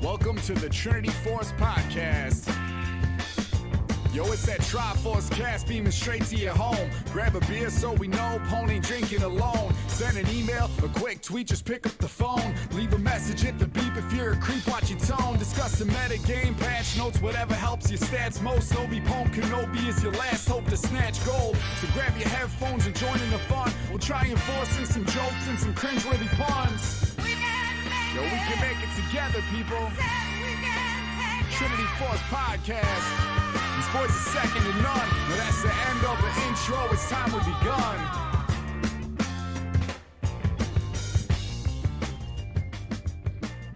Welcome to the Trinity Force Podcast. Yo, it's that Triforce cast beaming straight to your home. Grab a beer so we know Pone ain't drinking alone. Send an email, a quick tweet, just pick up the phone. Leave a message at the beep if you're a creep, watch your tone. Discuss the meta game, patch notes, whatever helps your stats most. Obi-Pone Kenobi is your last hope to snatch gold. So grab your headphones and join in the fun. We'll try enforcing some jokes and some cringeworthy puns. Yo, we can make it together, people. Trinity Force Podcast. These boys are second to none. Now that's the end of the intro. It's time we begun.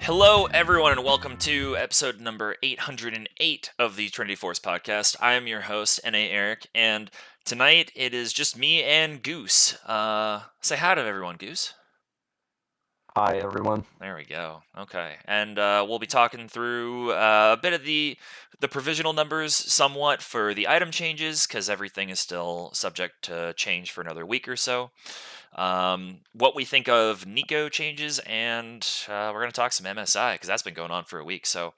Hello, everyone, and welcome to episode number 808 of the Trinity Force Podcast. I am your host, Erik, and tonight it is just me and Goose. Say hi to everyone, Goose. Hi, everyone. There we go. Okay. And we'll be talking through a bit of the provisional numbers somewhat for the item changes, because everything is still subject to change for another week or so. What we think of Neeko changes, and we're going to talk some MSI, because that's been going on for a week. So,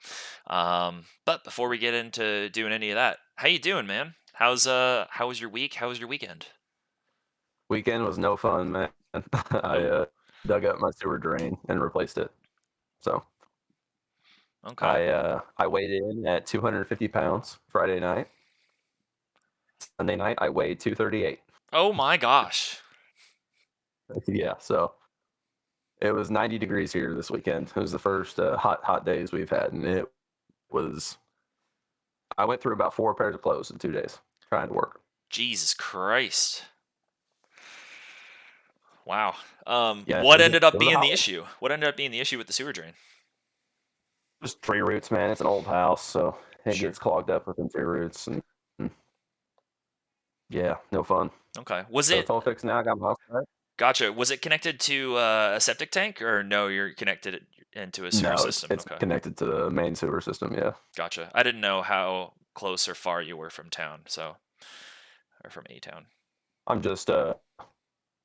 but before we get into doing any of that, how you doing, man? How was your week? How was your weekend? Weekend was no fun, man. I dug up my sewer drain and replaced it. So, okay. I weighed in at 250 pounds Friday night. Sunday night, I weighed 238. Oh my gosh. Yeah, so it was 90 degrees here this weekend. It was the first hot days we've had, and it was. I went through about 4 pairs of clothes in 2 days trying to work. Jesus Christ. Wow. Yeah, what ended up it was being a the hot issue? What ended up being the issue with the sewer drain? Just tree roots, man. It's an old house, so it Sure. gets clogged up with tree roots, and yeah, no fun. Okay. Was So it? it's all fixed now. I got my house right. Gotcha. Was it connected to a septic tank, or no? You're connected into a sewer No, system. it's Okay. connected to the main sewer system. Yeah. Gotcha. I didn't know how close or far you were from town, or from a town.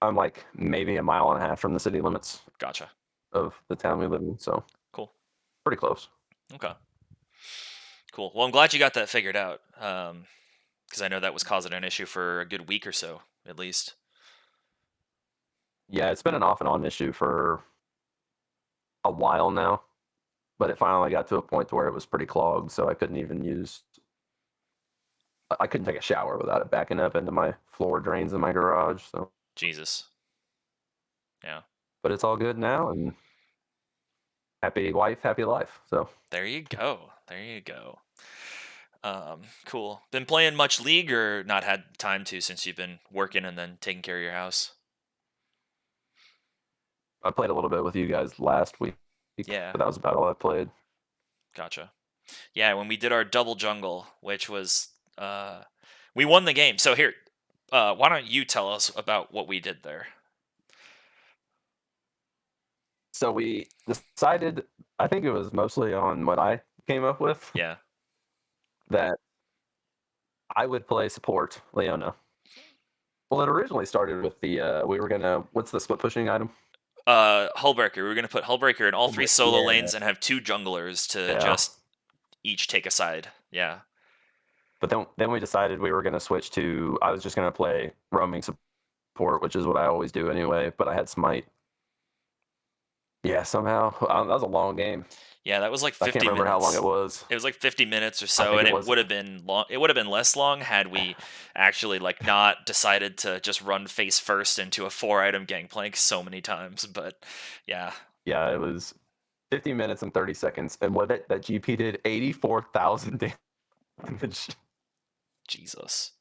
I'm like maybe a mile and a half from the city limits Gotcha. of the town we live in, so Cool. pretty close. Okay. Cool. Well, I'm glad you got that figured out, because I know that was causing an issue for a good week or so, at least. Yeah, it's been an off and on issue for a while now, but it finally got to a point where it was pretty clogged, so I couldn't take a shower without it backing up into my floor drains in my garage. So Jesus. Yeah. but it's all good now, and happy wife, happy life. So There you go. There you go. Cool. Been playing much League, or not had time to since you've been working and then taking care of your house? I played a little bit with you guys last week. Yeah. But that was about all I played. Gotcha. Yeah, when we did our double jungle, which was we won the game. So here, why don't you tell us about what we did there? So we decided, I think it was mostly on what I came up with, Yeah. that I would play support Leona. Well, it originally started with what's the split pushing item? Hullbreaker. We were gonna put Hullbreaker in all 3 solo Yeah. lanes and have 2 junglers to just each take a side. Yeah. But then we decided we were going to switch to, I was just going to play roaming support, which is what I always do anyway, but I had Smite. Yeah, somehow. That was a long game. Yeah, that was like 50 I can't remember minutes. how long it was. It was like 50 minutes or so, and it would have been long. It would have been less long had we actually not decided to just run face first into a 4-item gangplank so many times. But yeah. Yeah, it was 50 minutes and 30 seconds, and that GP did 84,000 damage. Jesus.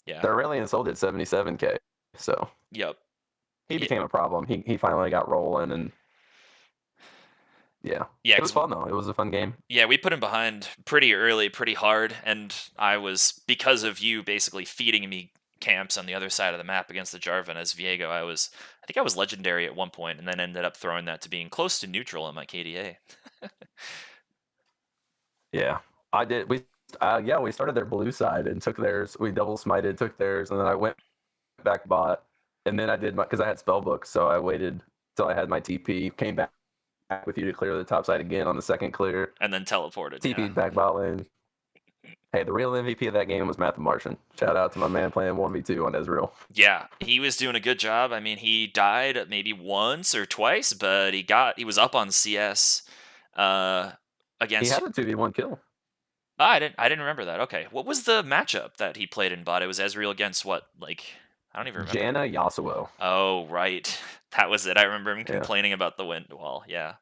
Yeah. The Aurelion sold at 77k, so Yep. he became a problem. He finally got rolling, and yeah, it was fun though. It was a fun game. Yeah, we put him behind pretty early, pretty hard, and I was, because of you basically feeding me camps on the other side of the map against the Jarvan as Viego, I think I was legendary at one point, and then ended up throwing that to being close to neutral in my KDA. Yeah, I did. We started their blue side and took theirs. We double smited, took theirs, and then I went back bot, and then I did because I had spellbook, so I waited till I had my TP, came back back with you to clear the top side again on the second clear. And then teleported. Yeah. TP'd back bot lane. Hey, the real MVP of that game was Matt the Martian. Shout out to my man playing 1v2 on Ezreal. Yeah, he was doing a good job. I mean, he died maybe once or twice, but he was up on CS He against. had a 2v1 kill. I didn't remember that. Okay, what was the matchup that he played in bot? It was Ezreal against what? Like, I don't even remember. Yasuo. Oh, right. That was it. I remember him Yeah. complaining about the wind wall. Yeah.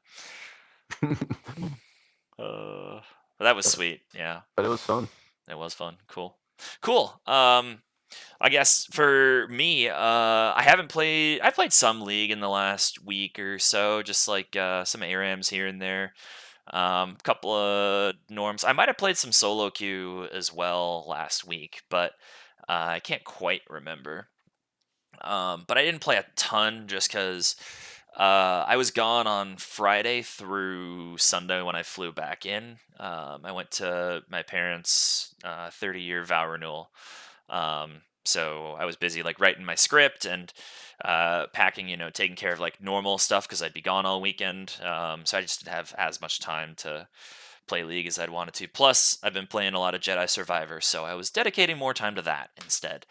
But that was sweet. Yeah. But it was fun. It was fun. Cool. Cool. I guess for me, I played some League in the last week or so, just like some ARAMs here and there. Couple of norms. I might have played some solo queue as well last week, but I can't quite remember. But I didn't play a ton just because I was gone on Friday through Sunday when I flew back in. I went to my parents' 30-year vow renewal. So I was busy like writing my script and packing, taking care of like normal stuff because I'd be gone all weekend. So I just didn't have as much time to play League as I'd wanted to. Plus, I've been playing a lot of Jedi Survivor, so I was dedicating more time to that instead,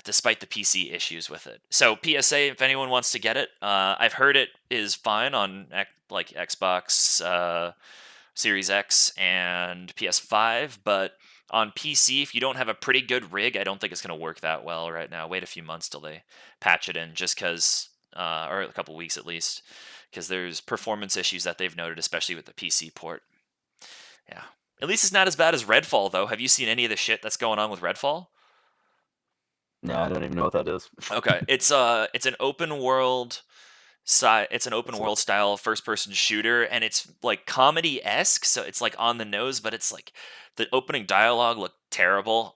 despite the PC issues with it. So PSA, if anyone wants to get it, I've heard it is fine on like Xbox Series X and PS5, but on PC, if you don't have a pretty good rig, I don't think it's going to work that well right now. Wait a few months till they patch it in, just because, or a couple weeks at least, because there's performance issues that they've noted, especially with the PC port. Yeah. At least it's not as bad as Redfall, though. Have you seen any of the shit that's going on with Redfall? No, I don't even know what that is. Okay, it's an open world style first person shooter, and it's like comedy-esque, so it's like on the nose, but it's like the opening dialogue looked terrible.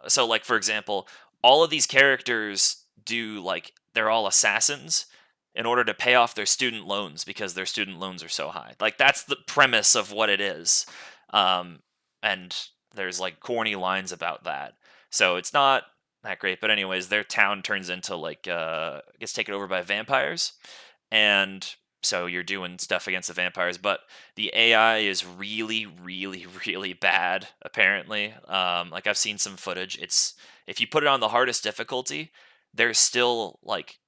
So like for example, all of these characters they're all assassins in order to pay off their student loans because their student loans are so high. Like that's the premise of what it is. And there's like corny lines about that. So it's not that great, but anyways, their town turns into gets taken over by vampires, and so you're doing stuff against the vampires, but the AI is really, really, really bad. Apparently, like I've seen some footage. If you put it on the hardest difficulty, there's still like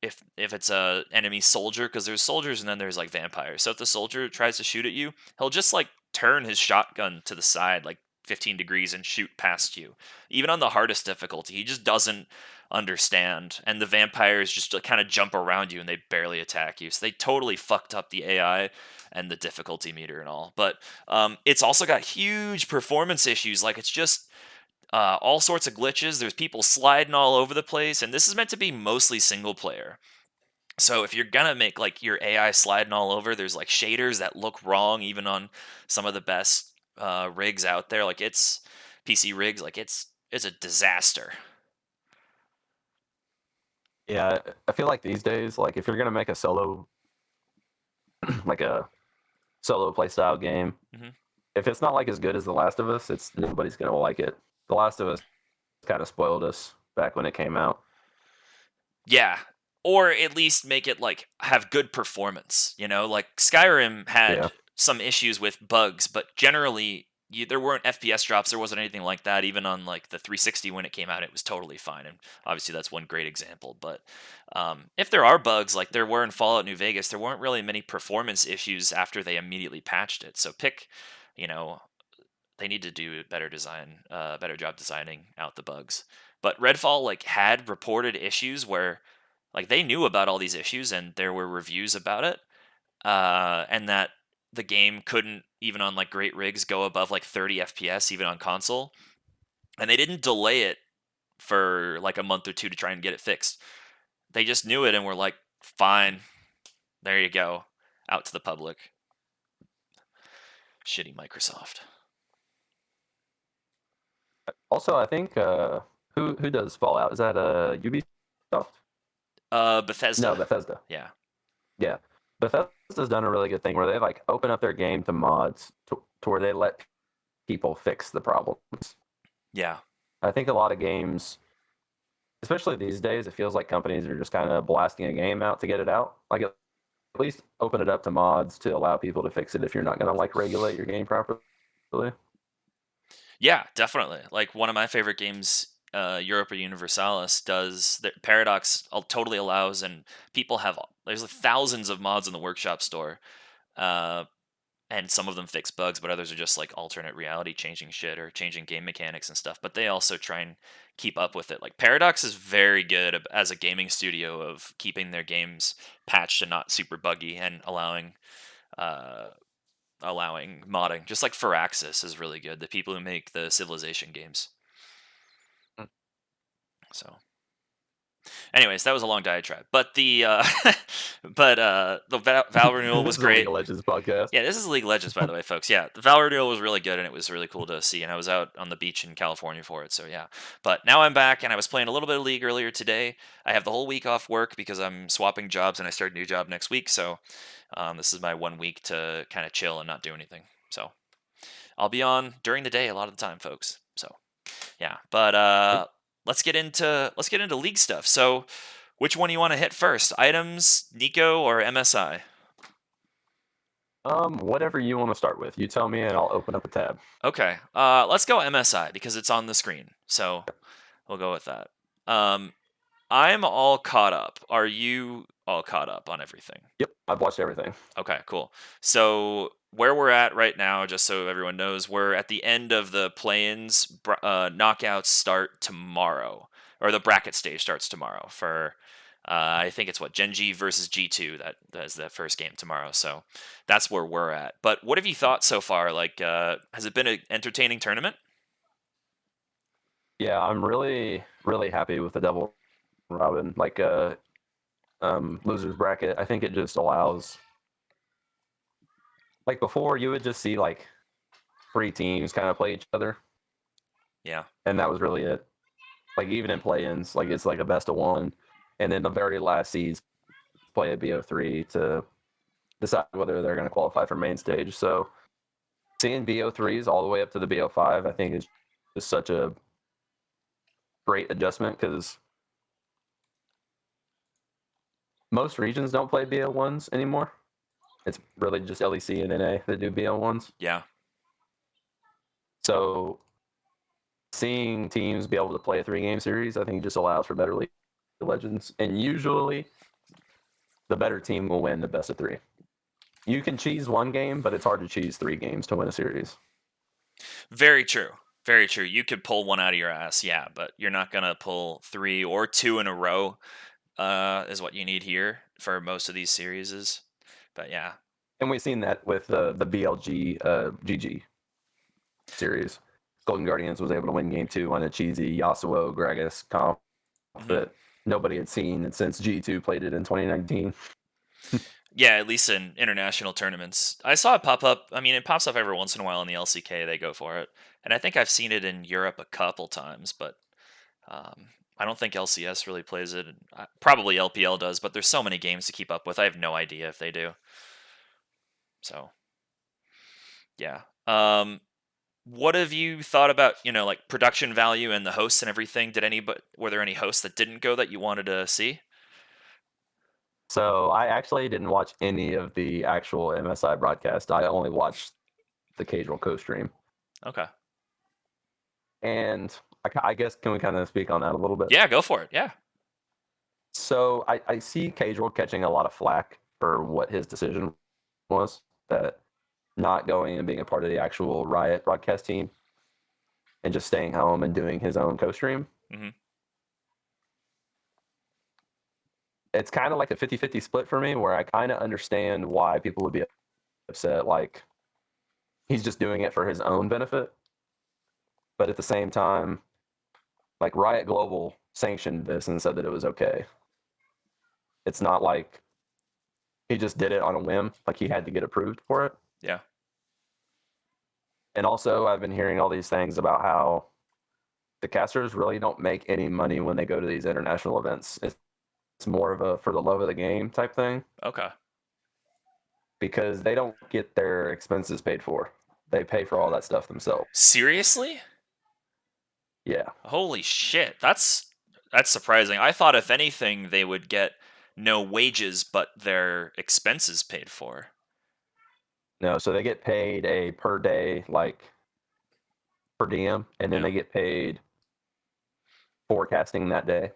if it's a enemy soldier, because there's soldiers and then there's like vampires. So if the soldier tries to shoot at you, he'll just like turn his shotgun to the side like 15 degrees and shoot past you. Even on the hardest difficulty, he just doesn't understand. And the vampires just kind of jump around you and they barely attack you. So they totally fucked up the AI and the difficulty meter and all. But it's also got huge performance issues. Like it's just all sorts of glitches. There's people sliding all over the place. And this is meant to be mostly single player. So if you're gonna make like your AI sliding all over, there's like shaders that look wrong even on some of the best rigs out there. Like it's PC rigs, like it's a disaster. Yeah, I feel like these days, like if you're gonna make a solo, like a solo playstyle game, if it's not like as good as The Last of Us, nobody's gonna like it. The Last of Us kind of spoiled us back when it came out. Yeah, or at least make it like have good performance. Like Skyrim had some issues with bugs, but generally there weren't FPS drops. There wasn't anything like that. Even on like the 360 when it came out, it was totally fine. And obviously that's one great example. But if there are bugs like there were in Fallout New Vegas, there weren't really many performance issues after they immediately patched it. So they need to do better job designing out the bugs. But Redfall like had reported issues where like they knew about all these issues and there were reviews about it, and that the game couldn't even on like great rigs go above like 30 FPS even on console, and they didn't delay it for like a month or two to try and get it fixed. They just knew it and were like, fine, there you go, out to the public. Shitty Microsoft. Also, I think who does Fallout? Is that Ubisoft? Bethesda. No, Bethesda. Yeah. Bethesda's done a really good thing where they like open up their game to mods to where they let people fix the problems. Yeah. I think a lot of games, especially these days, it feels like companies are just kind of blasting a game out to get it out. Like least open it up to mods to allow people to fix it if you're not going to like regulate your game properly. Yeah, definitely. Like one of my favorite games, Europa Universalis, does that. Paradox totally allows, and people have there's like thousands of mods in the workshop store, uh, and some of them fix bugs, but others are just like alternate reality changing shit or changing game mechanics and stuff. But they also try and keep up with it. Like Paradox is very good as a gaming studio of keeping their games patched and not super buggy and uh, allowing modding. Just like Firaxis is really good. The people who make the Civilization games. Mm. So, anyways, that was a long diatribe. But the Val renewal This was is a League great. of Legends podcast. Yeah, this is League of Legends, by the way, folks. Yeah, the Val renewal was really good, and it was really cool to see. And I was out on the beach in California for it, so yeah. But now I'm back, and I was playing a little bit of League earlier today. I have the whole week off work because I'm swapping jobs, and I start a new job next week. So this is my 1 week to kind of chill and not do anything. So I'll be on during the day a lot of the time, folks. So yeah, but let's get into League stuff. So which one do you want to hit first? Items, Neeko, or MSI? Whatever you want to start with, you tell me, and I'll open up a tab. Okay, let's go MSI because it's on the screen. So we'll go with that. I'm all caught up. Are you all caught up on everything? Yep, I've watched everything. Okay, cool. So where we're at right now, just so everyone knows, we're at the end of the play-ins. Knockouts start tomorrow, or the bracket stage starts tomorrow for. I think it's what Gen G versus G2. That is the first game tomorrow. So that's where we're at. But what have you thought so far? Like, has it been an entertaining tournament? Yeah, I'm really, really happy with the double robin, like losers bracket. I think it just allows, like before, you would just see like 3 teams kind of play each other, Yeah. and that was really it. Like even in play-ins, like it's like a best of one, and then the very last seeds play a BO3 to decide whether they're going to qualify for main stage. So seeing BO3s all the way up to the BO5, I think is just such a great adjustment because most regions don't play BO1s anymore. It's really just LEC and NA that do BO1s. Yeah. So seeing teams be able to play a 3-game series, I think just allows for better League of Legends. And usually the better team will win the best of 3. You can cheese 1 game, but it's hard to cheese 3 games to win a series. Very true. Very true. You could pull one out of your ass, yeah, but you're not gonna pull 3 or 2 in a row. Is what you need here for most of these series. But yeah. And we've seen that with the BLG GG series. Golden Guardians was able to win game 2 on a cheesy Yasuo Gragas comp that nobody had seen since G2 played it in 2019. Yeah, at least in international tournaments. I saw it pop up. I mean, it pops up every once in a while in the LCK. They go for it. And I think I've seen it in Europe a couple times, but I don't think LCS really plays it. Probably LPL does, but there's so many games to keep up with. I have no idea if they do. So, yeah. What have you thought about, like production value and the hosts and everything? Were there any hosts that didn't go that you wanted to see? So I actually didn't watch any of the actual MSI broadcast. I only watched the casual co-stream. Okay. And I guess, can we kind of speak on that a little bit? Yeah, go for it. Yeah. So I see Casual catching a lot of flack for what his decision was, that not going and being a part of the actual Riot broadcast team and just staying home and doing his own co-stream. Mm-hmm. It's kind of like a 50-50 split for me, where I kind of understand why people would be upset. Like, he's just doing it for his own benefit. But at the same time, like, Riot Global sanctioned this and said that it was okay. It's not like he just did it on a whim. Like, he had to get approved for it. Yeah. And also, I've been hearing all these things about how the casters really don't make any money when they go to these international events. It's more of a for the love of the game type thing. Okay. Because they don't get their expenses paid for. They pay for all that stuff themselves. Seriously? Yeah. Holy shit. That's surprising. I thought if anything they would get no wages, but their expenses paid for. No, so they get paid a per day, like per diem, and then Yeah. they get paid forecasting that day.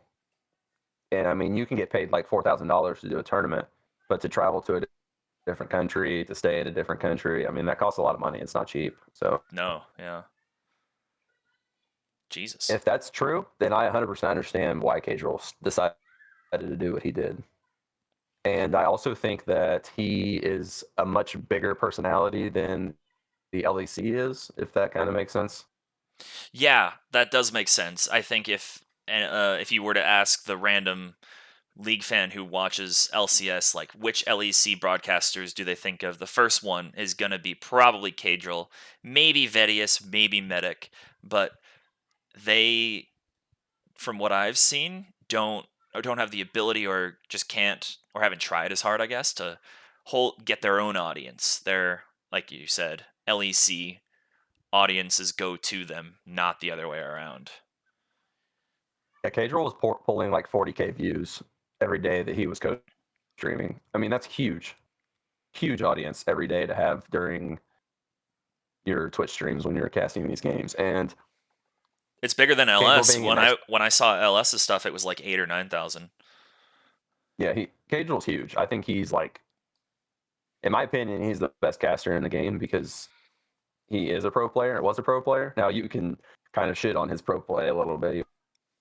And I mean, you can get paid like $4,000 to do a tournament, but to travel to a different country, to stay in a different country, I mean, that costs a lot of money. It's not cheap. So No, yeah. Jesus. if that's true, then I 100% understand why Casual decided to do what he did. And I also think that he is a much bigger personality than the LEC is, if that kind of makes sense. Yeah, that does make sense. I think if you were to ask the random League fan who watches LCS, like which LEC broadcasters do they think of? The first one is going to be probably Cadril, maybe Vedius, maybe Medic, but they, from what I've seen, don't have the ability or just can't or haven't tried as hard, I guess, to get their own audience. They're, like you said, LEC audiences go to them, not the other way around. Yeah, Casual was pulling like 40K views every day that he was streaming. I mean, that's huge. Huge audience every day to have during your Twitch streams when you're casting these games. And It's bigger than Casual LS. being a nice, When I saw LS's stuff, it was like 8 or 9,000. yeah, Casual's huge. I think he's like, in my opinion, he's the best caster in the game because he is a pro player, was a pro player. Now you can kind of shit on his pro play a little bit. He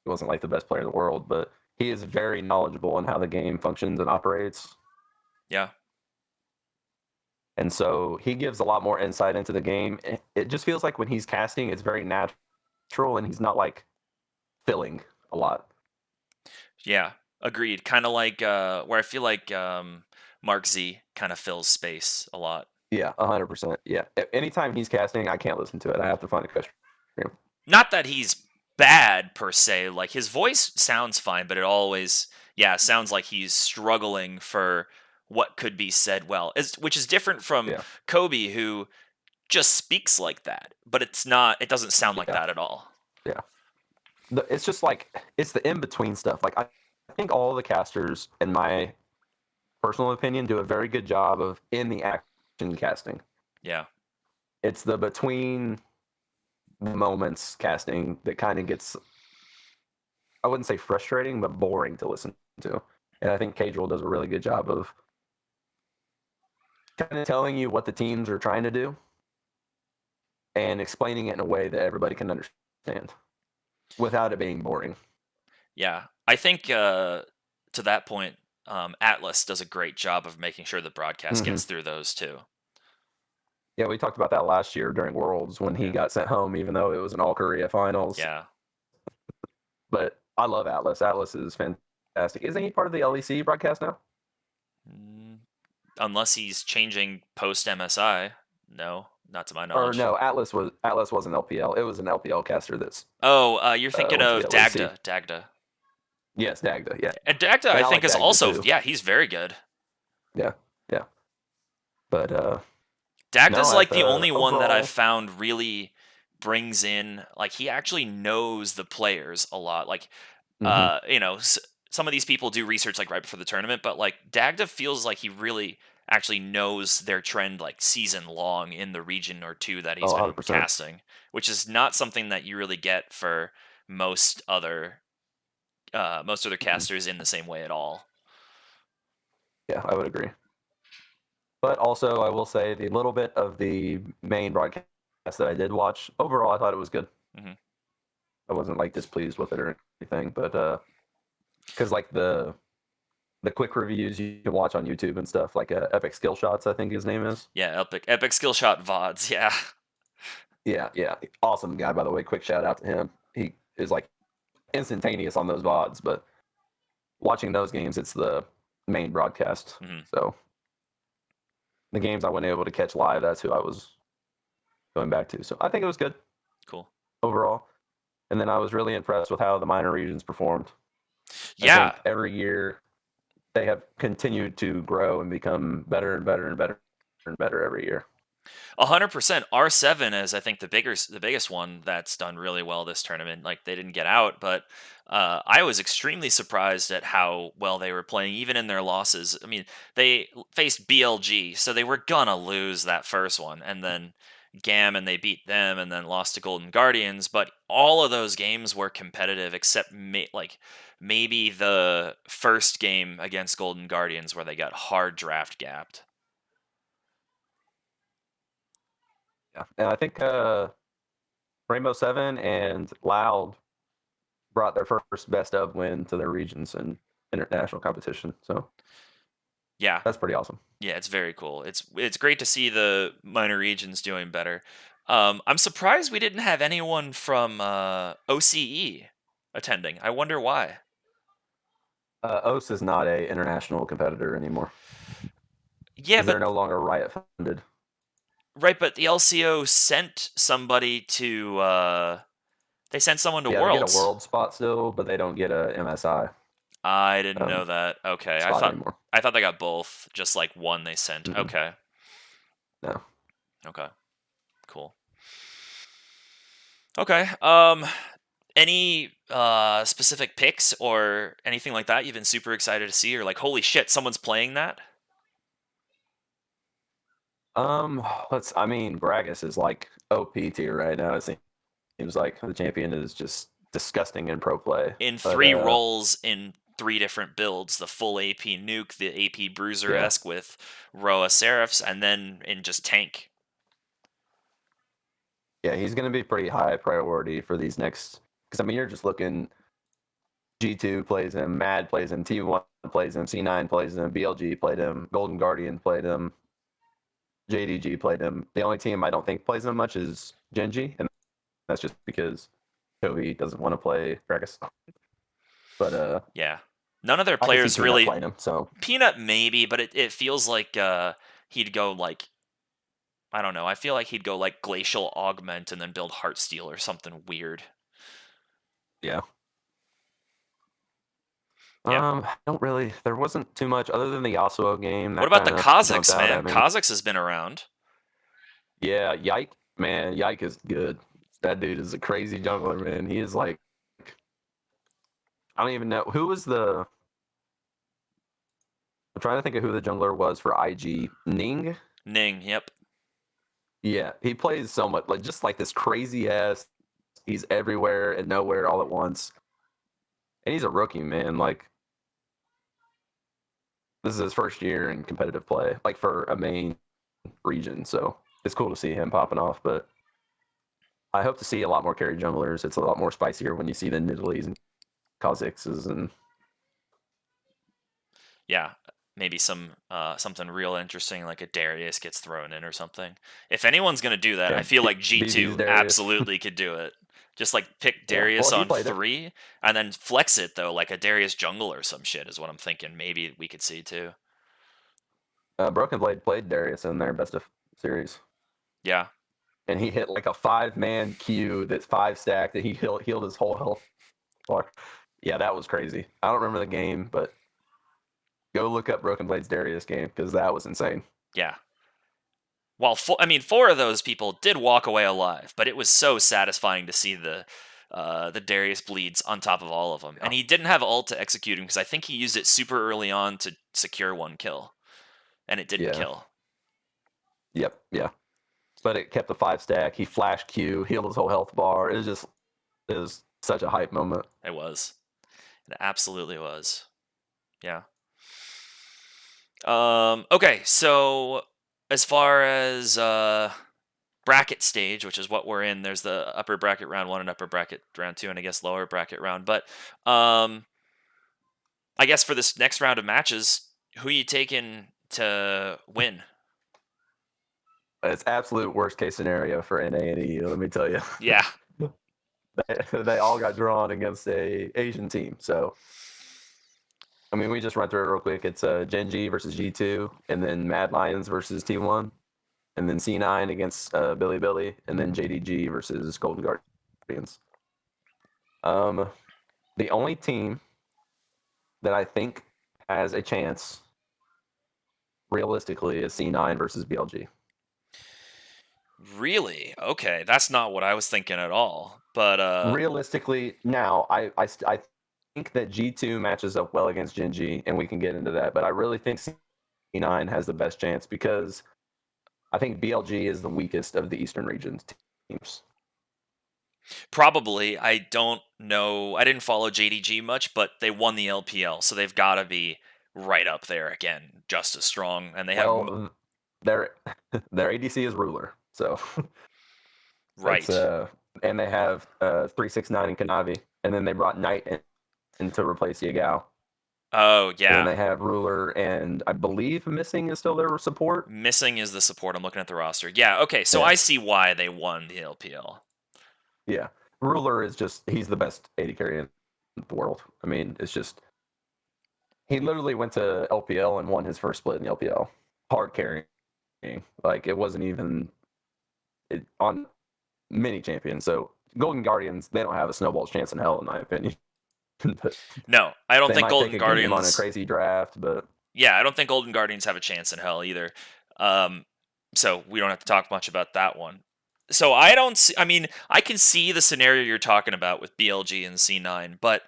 wasn't like the best player in the world, but he is very knowledgeable in how the game functions and operates. Yeah. And so he gives a lot more insight into the game. It just feels like when he's casting, it's very natural and he's not like filling a lot. Yeah. Agreed. Kind of like where I feel like Mark Z kind of fills space a lot. Yeah, 100%. Yeah. Anytime he's casting, I can't listen to it. I have to find a question. Not that he's bad per se. Like his voice sounds fine, but it always, sounds like he's struggling for what could be said well. Which is different from Yeah. Kobe, who just speaks like that, but it's not. It doesn't sound like Yeah. that at all. Yeah. It's just like, it's the in between stuff. Like, I think all the casters, in my personal opinion, do a very good job of in the action casting. Yeah. It's the between moments casting that kind of gets, I wouldn't say frustrating, but boring to listen to. And I think Casual does a really good job of kind of telling you what the teams are trying to do and explaining it in a way that everybody can understand without it being boring. Yeah. I think to that point, Atlas does a great job of making sure the broadcast gets through those too. Yeah, we talked about that last year during Worlds when he got sent home, even though it was an All Korea Finals. Yeah. But I love Atlas. Atlas is fantastic. Isn't he part of the LEC broadcast now? Unless he's changing post MSI. No, not to my knowledge. Or no, Atlas was an LPL. It was an LPL caster that's. Oh, you're thinking went of to the LEC. Dagda. Dagda. Yes, Dagda. Yeah, And Dagda, And I I think, like is Dagda, also, too. he's very good. yeah. But Dagda's no, like the only one that overall- I've found really brings in, like, he actually knows the players a lot. Like, some of these people do research like right before the tournament, but like Dagda feels like he really actually knows their trend like season long in the region or two that he's been 100%. casting, which is not something that you really get for most other casters in the same way at all. Yeah, I would agree. But also, I will say the little bit of the main broadcast that I did watch, overall, I thought it was good. I wasn't like displeased with it or anything, but because like the quick reviews you can watch on YouTube and stuff, like Epic Skill Shots, I think his name is. Yeah, Epic Skill Shot VODs, yeah. Yeah, awesome guy, by the way. Quick shout out to him. He is like instantaneous on those VODs, but watching those games, it's the main broadcast. So the games I wasn't able to catch live, that's who I was going back to. So I think it was good. Cool. Overall. And then I was really impressed with how the minor regions performed. Yeah. I think every year they have continued to grow and become better and better and better and better every year. 100%. R7 is, I think, the biggest one that's done really well this tournament. Like they didn't get out, but I was extremely surprised at how well they were playing, even in their losses. I mean, they faced BLG, so they were gonna lose that first one, and then GAM and they beat them, and then lost to Golden Guardians. But all of those games were competitive, except maybe the first game against Golden Guardians where they got hard draft gapped. Yeah, and I think Rainbow Seven and Loud brought their first best of win to their regions in international competition. So Yeah, that's pretty awesome. yeah, it's very cool. It's great to see the minor regions doing better. I'm surprised we didn't have anyone from OCE attending. I wonder why. OS is not a international competitor anymore Yeah, because they're but no longer Riot funded. right, but the LCO sent somebody to. They sent someone to Yeah, they get a Worlds. world spot still, but they don't get a MSI I didn't know that. Okay, spot anymore. I thought they got both, just like one they sent. Mhm. Okay. No. Okay. Cool. Okay. Any specific picks or anything like that you've been super excited to see, or like, holy shit, someone's playing that? I mean, Gragas is like OP tier right now. It seems like the champion is just disgusting in pro play. In But, 3 roles in 3 different builds, the full AP nuke, the AP bruiser-esque with Roa Seraphs, and then in just tank. Yeah, he's going to be pretty high priority for these next. Because, I mean, you're just looking. G2 plays him, Mad plays him, T1 plays him, C9 plays him, BLG played him, Golden Guardian played him, JDG played him. The only team I don't think plays him much is Genji, and that's just because Kobe doesn't want to play Gragas. But Yeah. None of their I can see players Peanut really. playing him. So Peanut maybe, but it feels like he'd go like, I don't know. I feel like he'd go like Glacial Augment and then build Heartsteel or something weird. yeah. Yeah. I don't really. There wasn't too much other than the Yasuo game. What That about the kind of jumped Kha'Zix, out man? at me. Kha'Zix has been around. Yeah, Yike, man, Yike is good. That dude is a crazy jungler, man. He is like, I don't even know who was the. I'm trying to think of who the jungler was for IG. Ning. Ning, yep. Yeah, he plays so much like just like this crazy ass. He's everywhere and nowhere all at once, and he's a rookie, man. Like this is his first year in competitive play, like for a main region. So it's cool to see him popping off. But I hope to see a lot more carry junglers. It's a lot more spicier when you see the Nidalees and Kha'Zixes and Yeah, maybe some something real interesting like a Darius gets thrown in or something. If anyone's gonna do that, I feel like BB's G2 Darius. absolutely could do it. Just like pick Yeah, Darius well, he on played it. 3 and then flex it though, like a Darius jungle or some shit is what I'm thinking. Maybe we could see too. Broken Blade played Darius in their best of series, Yeah. and he hit like a 5-man Q that's 5 stack that he healed his whole health bar. Yeah, that was crazy. I don't remember the game, but go look up Broken Blade's Darius game because that was insane. Yeah. Well, 4 of those people did walk away alive, but it was so satisfying to see the Darius bleeds on top of all of them. Yeah. And he didn't have ult to execute him because I think he used it super early on to secure 1 kill, and it didn't kill. Yep, yeah. But it kept the 5 stack. He flashed Q, healed his whole health bar. It was such a hype moment. It was. It absolutely was. Yeah. Okay, so as far as bracket stage, which is what we're in, there's the upper bracket round 1 and upper bracket round 2, and I guess lower bracket round. But I guess for this next round of matches, who are you taking to win? It's absolute worst case scenario for NA and EU, let me tell you. Yeah. They all got drawn against a Asian team. So, I mean, we just run through it real quick. It's Genji versus G2, and then Mad Lions versus T1, and then C9 against Billy, and then JDG versus Golden Guardians. The only team that I think has a chance, realistically, is C9 versus BLG. Really? Okay, that's not what I was thinking at all. But Realistically, now I think that G2 matches up well against Gen G, and we can get into that. But I really think C9 has the best chance because I think BLG is the weakest of the Eastern region teams. probably, I don't know. I didn't follow JDG much, but they won the LPL, so they've got to be right up there again, just as strong. And they have Well, their their ADC is Ruler, so that's right. and they have 369 and Kanavi, and then they brought Knight in to replace Yagao. Oh And then yeah, they have Ruler, and I believe Missing is still their support. missing is the support. I'm looking at the roster. Yeah, okay, so Yeah, I see why they won the LPL. yeah. Ruler is he's the best AD carry in the world. I mean, it's just he literally went to LPL and won his first split in the LPL. Hard carrying. Like it wasn't even on mini champions. So Golden Guardians, they don't have a snowball's chance in hell, in my opinion. But No, I don't they think might take Golden a game on a Guardians. crazy draft, but Yeah, I don't think Golden Guardians have a chance in hell either. Um, so we don't have to talk much about that one. So I don't see, I mean, I can see the scenario you're talking about with BLG and C9, but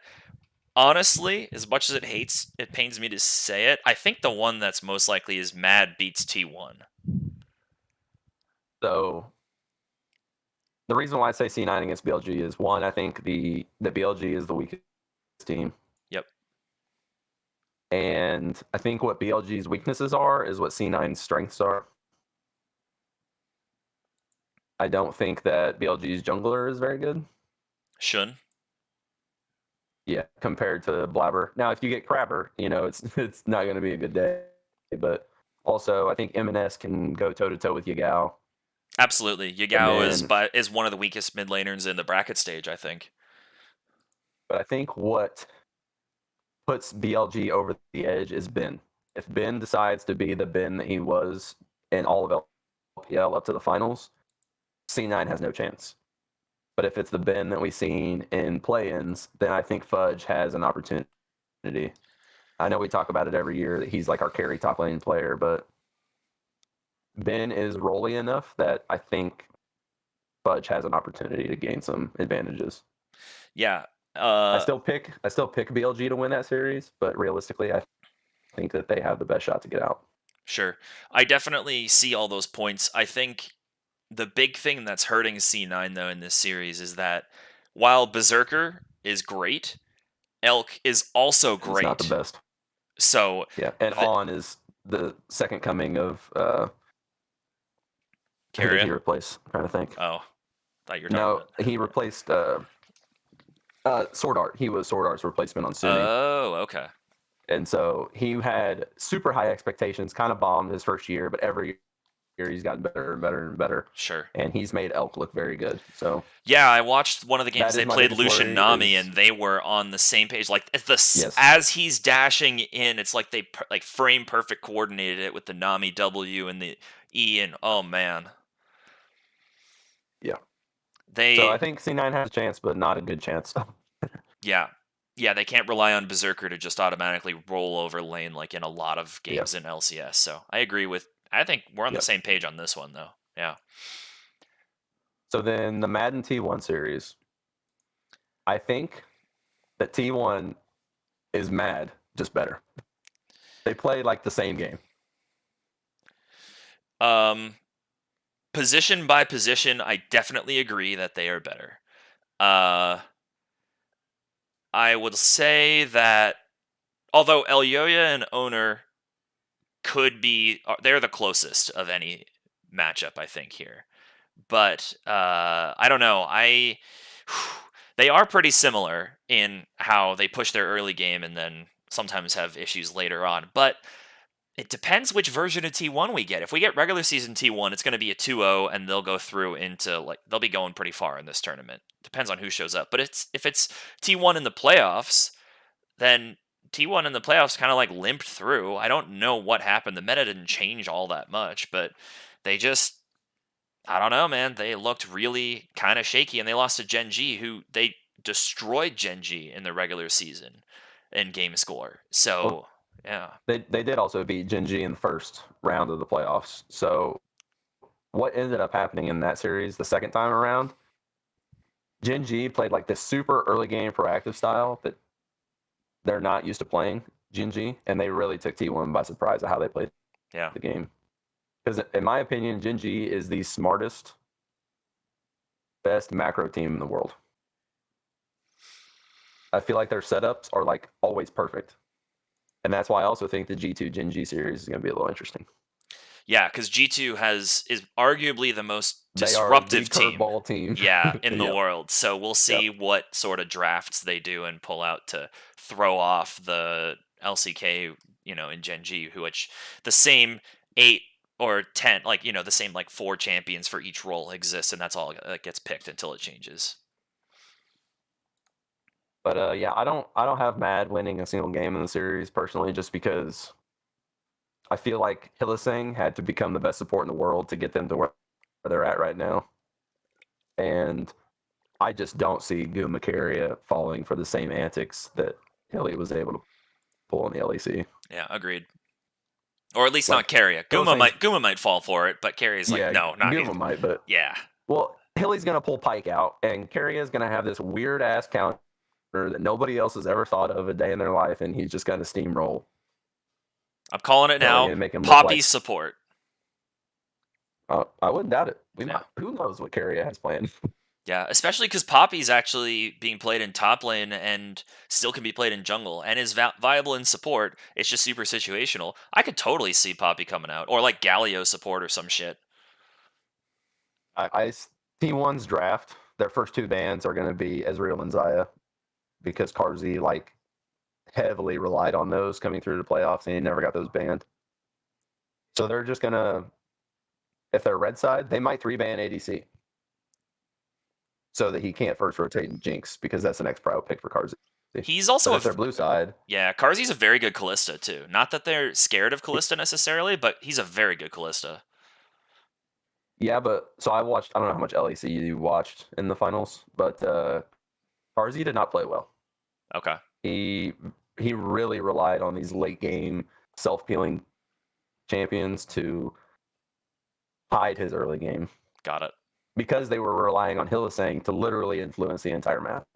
honestly, as much as it pains me to say it, I think the one that's most likely is Mad beats T1. so the reason why I say C9 against BLG is one, I think the BLG is the weakest team. Yep. And I think what BLG's weaknesses are is what C9's strengths are. I don't think that BLG's jungler is very good. Shun. Yeah, compared to Blabber. Now, if you get Crabber, it's not going to be a good day. But also, I think MNS can go toe to toe with Yagao. Absolutely. And Yagao then, is one of the weakest mid laners in the bracket stage, I think. but I think what puts BLG over the edge is Ben. If Ben decides to be the Ben that he was in all of LPL up to the finals, C9 has no chance. But if it's the Ben that we've seen in play-ins, then I think Fudge has an opportunity. I know we talk about it every year that he's like our carry top lane player, but Ben is rolly enough that I think Fudge has an opportunity to gain some advantages. Yeah. I still pick BLG to win that series, but realistically, I think that they have the best shot to get out. Sure. I definitely see all those points. I think the big thing that's hurting C9 though in this series is that while Berserker is great, Elk is also It's not the great. best. So Yeah, and the On is the second coming of who did he Carrion. replace? I'm trying to think. Oh, thought you were talking No, about. he replaced Sword Art. He was Sword Art's replacement on Sunny. Oh, okay. And so he had super high expectations, kind of bombed his first year, but every year he's gotten better and better and better. Sure. And he's made Elk look very good. So Yeah, I watched one of the games that they is my played biggest Lucian worry Nami, is and they were on the same page. Like yes. as he's dashing in, it's like they like frame perfect coordinated it with the Nami W and the E, and oh man, Yeah. So I they think C9 has a chance, but not a good chance. yeah. Yeah, they can't rely on Berserker to just automatically roll over lane like in a lot of Yeah. games in LCS. So I agree with. I think we're on the Yep. same page on this one, though. Yeah. So then the Madden T1 series, I think that T1 is mad, just better. They play like the same game. Um, position by position, I definitely agree that they are better. I would say that although Elyoya and Owner could be, they're the closest of any matchup, I think here. But I don't know. They are pretty similar in how they push their early game and then sometimes have issues later on. But it depends which version of T1 we get. If we get regular season T1, it's going to be a 2-0 and they'll go through into like they'll be going pretty far in this tournament. Depends on who shows up. But if it's T1 in the playoffs, then T1 in the playoffs kind of like limped through. I don't know what happened. The meta didn't change all that much, but they just I don't know, man. They looked really kind of shaky, and they lost to Gen G, who they destroyed Gen G in the regular season in game score. Well, So, yeah. they did also beat Gen G in the first round of the playoffs. So what ended up happening in that series the second time around, Gen G played like this super early game proactive style that they're not used to playing, Gen G, and they really took T1 by surprise at how they played Yeah. the game. Because in my opinion, Gen G is the smartest, best macro team in the world. I feel like their setups are like always perfect. And that's why I also think the G2 Gen G series is going to be a little interesting. Yeah, because G2 is arguably the most They are the disruptive team. curveball team. Yeah, in the Yep. world. So we'll see what sort of drafts they do and pull out to throw off the LCK, in Gen G, which the same 8 or 10, like, the same like 4 champions for each role exists, and that's all that gets picked until it changes. But yeah, I don't have Mad winning a single game in the series personally, just because I feel like Hillisang had to become the best support in the world to get them to where they're at right now. And I just don't see Gumacaria falling for the same antics that Hilly was able to pull in the LEC. Yeah, agreed. Or at least Like, not Carrier. Hillisang's, Guma might fall for it, but Carrier's like, yeah, no, not Guma might, but yeah. well, Hilly's gonna pull Pike out, and Carrier is gonna have this weird ass counter that nobody else has ever thought of a day in their life, and he's just gonna steamroll. I'm calling it Hilly now. and make him look Poppy like support. I wouldn't doubt it. Yeah. Who knows what Carrier has planned? Yeah, especially because Poppy's actually being played in top lane and still can be played in jungle and is viable in support. It's just super situational. I could totally see Poppy coming out, or like Galio support or some shit. T1's draft, their first 2 bans are going to be Ezreal and Zaya, because Carzzy like heavily relied on those coming through the playoffs, and he never got those banned. So they're just going to, if they're red side, they might 3-ban ADC so that he can't first rotate and Jinx, because that's the next pro pick for Carzzy. He's also if they're blue side. Yeah, Carzzy's a very good Callista too. Not that they're scared of Callista necessarily, but he's a very good Callista. Yeah, but so I watched, I don't know how much LEC you watched in the finals, but Carzzy did not play well. Okay. He really relied on these late game self-peeling champions to hide his early game. Got it. Because they were relying on Hillisang to literally influence the entire map.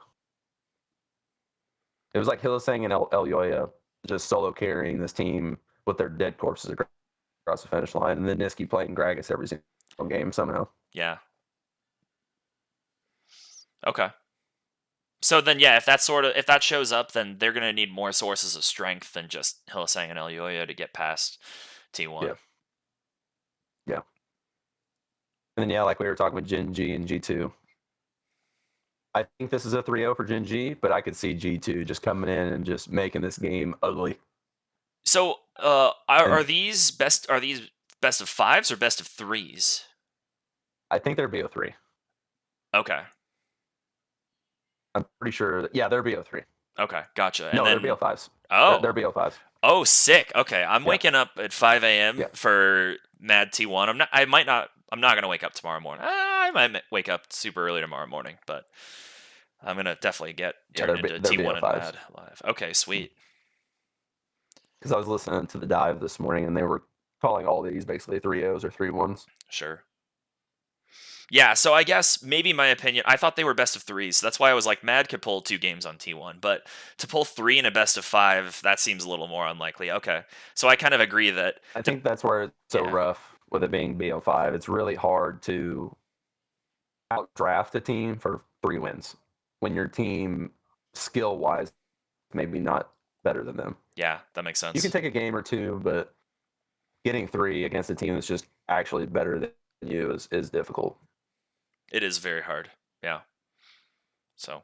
It was like Hillisang and Elyoya just solo carrying this team with their dead corpses across the finish line, and then Niski playing Gragas every single game somehow. Yeah. Okay. So then, yeah, if that shows up, then they're gonna need more sources of strength than just Hillisang and Elyoya to get past T1. Yeah. And then, yeah, like we were talking with Gen G and G2. I think this is a 3-0 for Gen G, but I could see G2 just coming in and just making this game ugly. So, are these best of 5s or best of 3s? I think they're BO3. Okay. I'm pretty sure. Yeah, they're BO3. Okay, gotcha. No, And they're BO5s. Oh, they're BO5s. Oh, sick. Okay, I'm Yeah. waking up at 5 a.m. Yeah. for Mad T1. I'm not gonna wake up tomorrow morning. I might wake up super early tomorrow morning, but I'm gonna definitely get turned into they're T1 and BO5s. Mad live. Okay, sweet. Because I was listening to the dive this morning, and they were calling all these basically 3-0s or 3-1s. Sure. Yeah, so I guess maybe my opinion, I thought they were best of 3s. So that's why I was like, Mad could pull 2 games on T1, but to pull 3 in a best of 5, that seems a little more unlikely. Okay, so I kind of agree that. I think that's where it's so Yeah. rough with it being BO5. It's really hard to outdraft a team for 3 wins when your team, skill-wise, maybe not better than them. Yeah, that makes sense. You can take a game or 2, but getting 3 against a team that's just actually better than you is difficult. It is very hard. Yeah. So,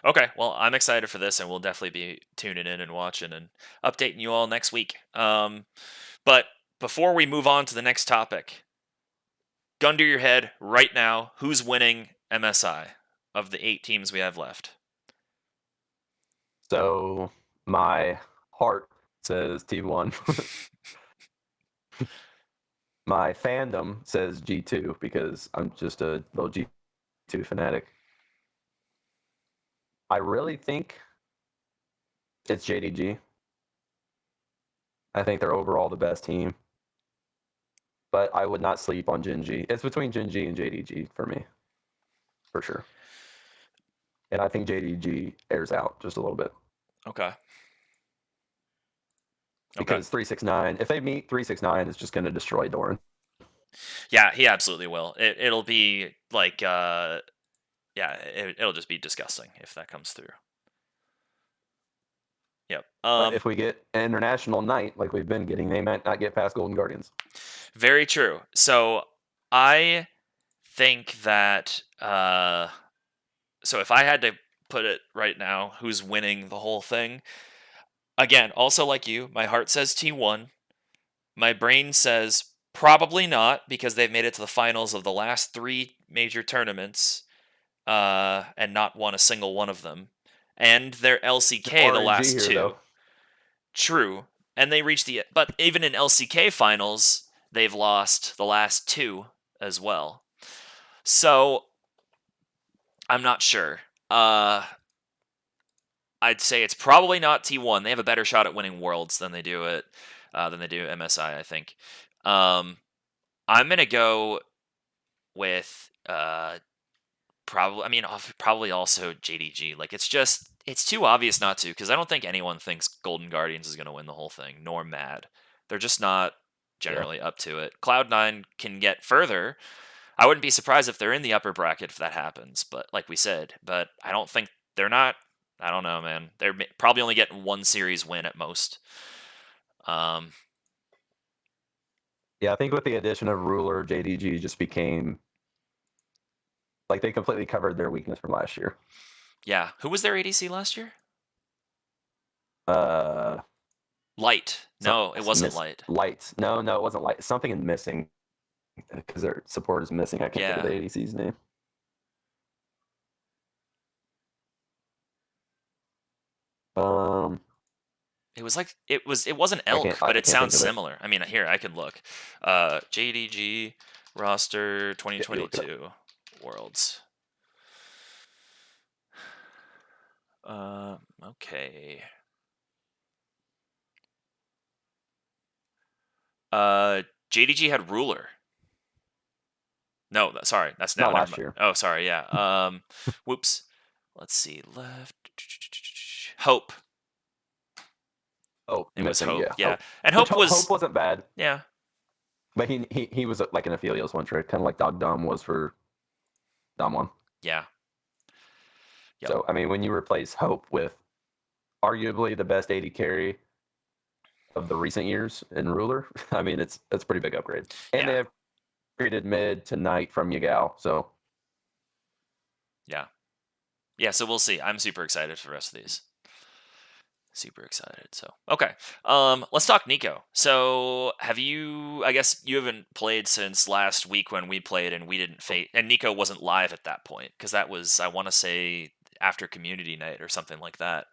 okay. Well, I'm excited for this, and we'll definitely be tuning in and watching and updating you all next week. But before we move on to the next topic, gun to your head right now, who's winning MSI of the 8 teams we have left? So my heart says T1. My fandom says G2 because I'm just a little G2 fanatic. I really think it's JDG. I think they're overall the best team. but I would not sleep on Gen G. It's between Gen G and JDG for me, for sure. And I think JDG airs out just a little bit. Okay. Because 369, if they meet 369, it's just going to destroy Doran. Yeah, he absolutely will. It'll be like, it'll just be disgusting if that comes through. Yep. But if we get an international night like we've been getting, they might not get past Golden Guardians. Very true. So I think that, so if I had to put it right now, who's winning the whole thing? Again, also like you, my heart says T1. My brain says probably not, because they've made it to the finals of the last 3 major tournaments, and not won a single one of them. And their LCK the last here, 2. though. True. And they reached but even in LCK finals, they've lost the last 2 as well. So I'm not sure. I'd say it's probably not T1. They have a better shot at winning Worlds than they do MSI, I think. I'm gonna go with probably also JDG. Like, it's too obvious not to, because I don't think anyone thinks Golden Guardians is gonna win the whole thing, nor Mad. They're just not generally up to it. Cloud9 can get further. I wouldn't be surprised if they're in the upper bracket if that happens, but like we said, but I don't think they're not. I don't know, man. They're probably only getting 1 series win at most. Yeah, I think with the addition of Ruler, JDG just became like they completely covered their weakness from last year. Yeah. Who was their ADC last year? Light. No, it wasn't Light. Light. No, it wasn't Light. Something is missing because their support is missing. I can't think of the ADC's name. It wasn't Elk, but it sounds similar. I mean, here I can look. JDG roster 2022 Worlds. Okay. JDG had Ruler. No, sorry, that's not last year. Oh, sorry, yeah. Whoops. Let's see. Left. Hope. Oh, it was Hope. Yeah. Hope. And Hope wasn't bad. Yeah. But he was like an Aphelios one trick, kind of like Dom was for Dom1. Yeah. Yep. So, I mean, when you replace Hope with arguably the best AD carry of the recent years in Ruler, I mean, it's a pretty big upgrade. And they have created mid to Knight from Yagao, so. Yeah. Yeah, so we'll see. I'm super excited for the rest of these. Super excited. So, okay. Let's talk Neeko. So, I guess you haven't played since last week when we played and we didn't and Neeko wasn't live at that point, because that was, I want to say, after community night or something like that.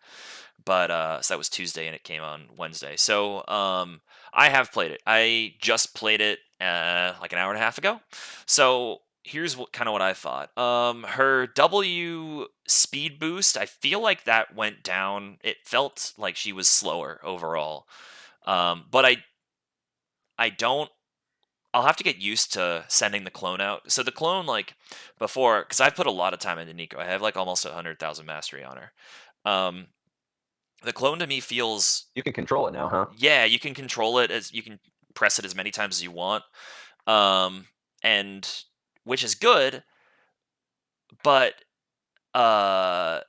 But so that was Tuesday and it came on Wednesday. So I have played it. I just played it like an hour and a half ago. So here's kind of what I thought. Her W speed boost, I feel like that went down. It felt like she was slower overall. But I'll have to get used to sending the clone out. So the clone, like before, because I've put a lot of time into Neeko. I have like almost 100,000 mastery on her. The clone to me feels... You can control it now, huh? Yeah, you can control it. You can press it as many times as you want. And which is good, but yeah,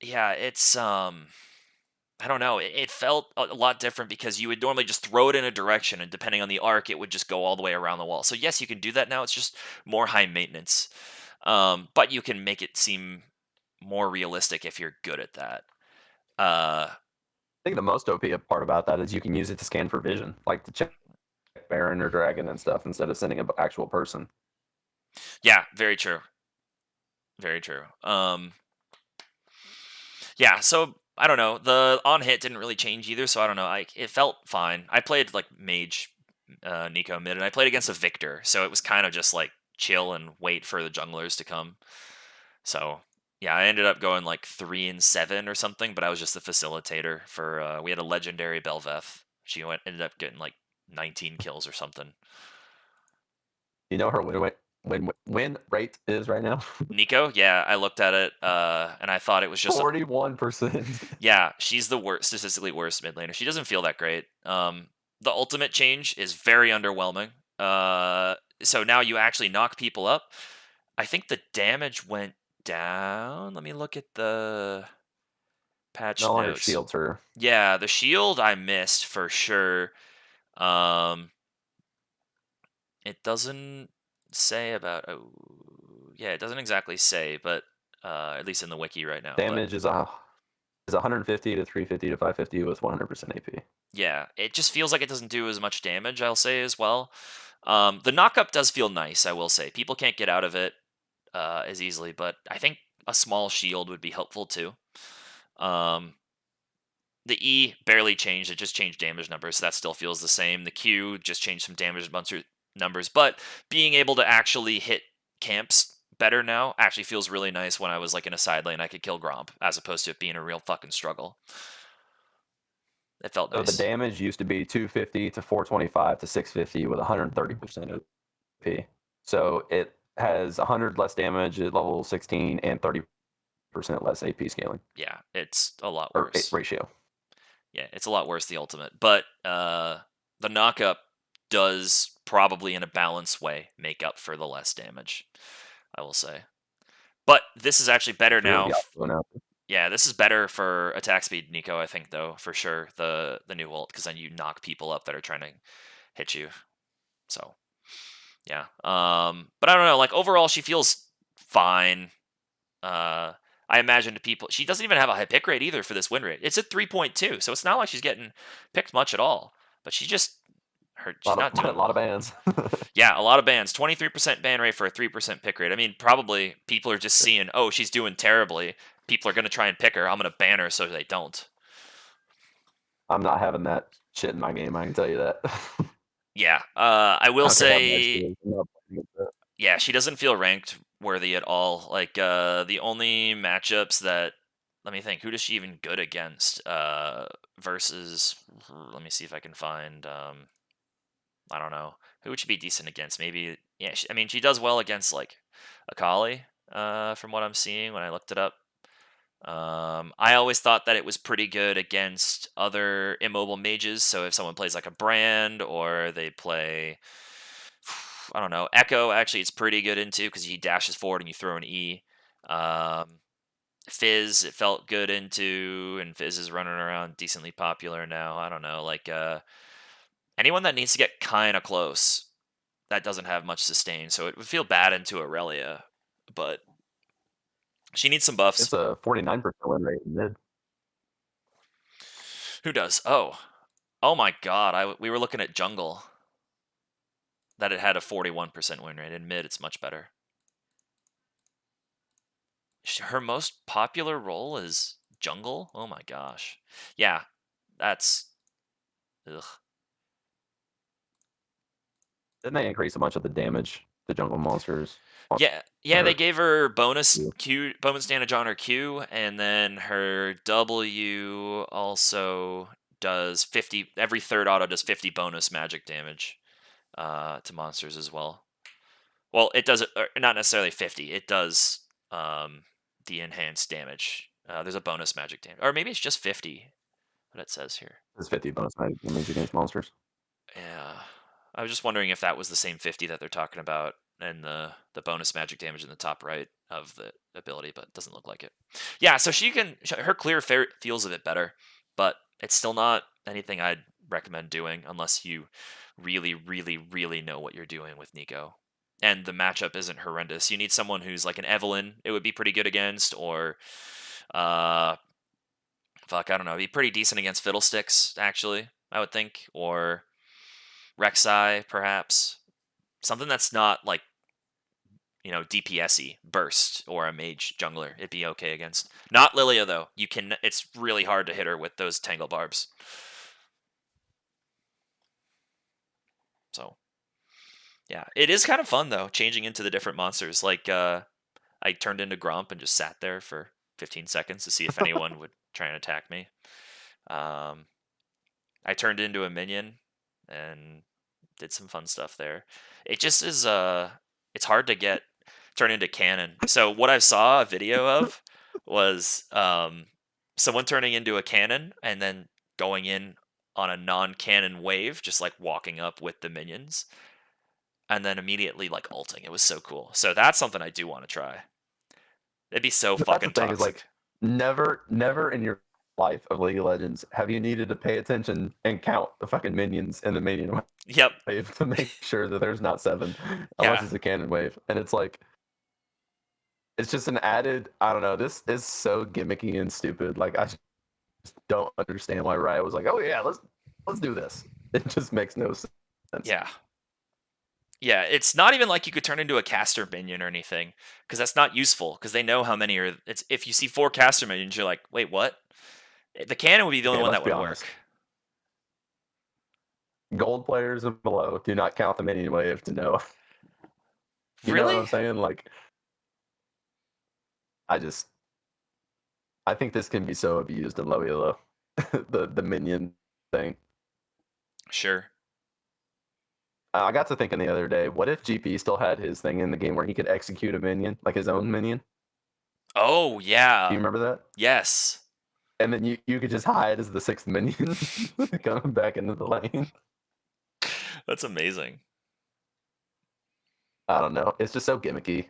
it's I don't know. It felt a lot different because you would normally just throw it in a direction, and depending on the arc, it would just go all the way around the wall. So yes, you can do that now. It's just more high maintenance, but you can make it seem more realistic if you're good at that. I think the most OP part about that is you can use it to scan for vision, like to check Baron or Dragon and stuff, instead of sending an actual person. Yeah, very true. Very true. Yeah, so I don't know. The on hit didn't really change either, so I don't know. It felt fine. I played like mage Neeko mid, and I played against a Victor, so it was kind of just like chill and wait for the junglers to come. So yeah, I ended up going like 3-7 or something, but I was just the facilitator for. We had a legendary Belveth. She ended up getting like 19 kills or something. You know her win rate is right now? Neeko, yeah, I looked at it, and I thought it was just 41%. yeah, she's the worst, statistically worst mid laner. She doesn't feel that great. The ultimate change is very underwhelming. So now you actually knock people up. I think the damage went down. Let me look at the patch No longer notes. shields her. Yeah, the shield I missed for sure. Um, it doesn't say about. Oh, yeah, it doesn't exactly say, but at least in the wiki right now. But Damage is 150 to 350 to 550 with 100% AP. yeah, it just feels like it doesn't do as much damage, I'll say as well. The knockup does feel nice, I will say. People can't get out of it as easily, but I think a small shield would be helpful too. Um, the E barely changed; it just changed damage numbers, so that still feels the same. The Q just changed some damage numbers, but being able to actually hit camps better now actually feels really nice. When I was like in a side lane, I could kill Gromp as opposed to it being a real fucking struggle. It felt So the nice. damage used to be 250 to 425 to 650 with 130% AP. So it has 100 less damage at level 16 and 30% less AP scaling Yeah, it's a lot or worse. ratio. Yeah, it's a lot worse, the ultimate. But the knockup does probably in a balanced way make up for the less damage, I will say. But this is actually better It's really now. the opposite now. Yeah, this is better for attack speed, Neeko, I think, though, for sure, the new ult, because then you knock people up that are trying to hit you. So, yeah. But I don't know, like, overall, she feels fine. Uh, I imagine to people, she doesn't even have a high pick rate either for this win rate. It's at 3.2, so it's not like she's getting picked much at all. But she's not A doing lot of well. bans. Yeah, a lot of bans. 23% ban rate for a 3% pick rate. I mean, probably people are just seeing, oh, she's doing terribly. People are going to try and pick her. I'm going to ban her so they don't. I'm not having that shit in my game, I can tell you that. Yeah, I I will don't care how bad she say, is. I'm not playing against that. yeah, she doesn't feel ranked worthy at all. Like, the only matchups that, let me think, who does she even good against? Versus, let me see if I can find, I don't know, who would she be decent against? Maybe, yeah, I mean, she does well against, like, Akali, from what I'm seeing when I looked it up. I always thought that it was pretty good against other immobile mages. So if someone plays like a Brand or they play, I don't know, Echo, actually, it's pretty good into because he dashes forward and you throw an E. Um, Fizz, it felt good into, and Fizz is running around decently popular now. I don't know, like anyone that needs to get kind of close that doesn't have much sustain. So it would feel bad into Aurelia, but she needs some buffs. It's a 49% win rate in mid. Who does? Oh my god, we were looking at jungle. That it had a 41% win rate. In mid, it's much better. Her most popular role is jungle? Oh my gosh. Yeah, that's... Ugh. Didn't they increase a bunch of the damage to jungle monsters? Yeah, they Or gave her bonus Q? Q, bonus damage on her Q, and then her W also does 50, every third auto does 50 bonus magic damage to monsters as well. Well, it does not necessarily 50. It does the enhanced damage. There's a bonus magic damage, or maybe it's just 50. What it says here. It's 50 bonus damage against monsters. Yeah, I was just wondering if that was the same 50 that they're talking about, and the bonus magic damage in the top right of the ability, but it doesn't look like it. Yeah, so her clear feels a bit better, but it's still not anything I'd recommend doing unless you really, really, really know what you're doing with Neeko. And the matchup isn't horrendous. You need someone who's like an Evelynn, it would be pretty good against, or fuck, I don't know, it'd be pretty decent against Fiddlesticks, actually, I would think, or Rek'Sai, perhaps. Something that's not like, DPS-y, burst, or a mage jungler. It'd be okay against. Not Lilia, though. It's really hard to hit her with those tangle barbs. So, yeah. It is kind of fun, though, changing into the different monsters. Like, I turned into Gromp and just sat there for 15 seconds to see if anyone would try and attack me. I turned into a minion and did some fun stuff there. It just is it's hard to turn into cannon. So what I saw a video of was someone turning into a cannon and then going in on a non-cannon wave, just like walking up with the minions and then immediately like ulting. It was so cool. So that's something I do want to try. It'd be so That's fucking the thing, is toxic. like never in your life of League of Legends have you needed to pay attention and count the fucking minions in the minion Yep. wave to make sure that there's not 7, unless Yeah. it's a cannon wave. And it's like, it's just an added, I don't know, this is so gimmicky and stupid. Like, I just don't understand why Riot was like, oh yeah, let's do this. It just makes no sense. Yeah. Yeah, it's not even like you could turn into a caster minion or anything, because that's not useful, because they know how many are. It's if you see 4 caster minions, you're like, wait, what? The cannon would be the only Okay, one let's that be would honest. work. Gold players and below do not count the minion wave to know. You know what Really? I'm saying? Like, I think this can be so abused in low elo. the minion thing. Sure. I got to thinking the other day, what if GP still had his thing in the game where he could execute a minion, like his own minion? Oh Do yeah. you remember that? Yes. And then you could just hide as the 6th minion coming back into the lane. That's amazing. I don't know. It's just so gimmicky.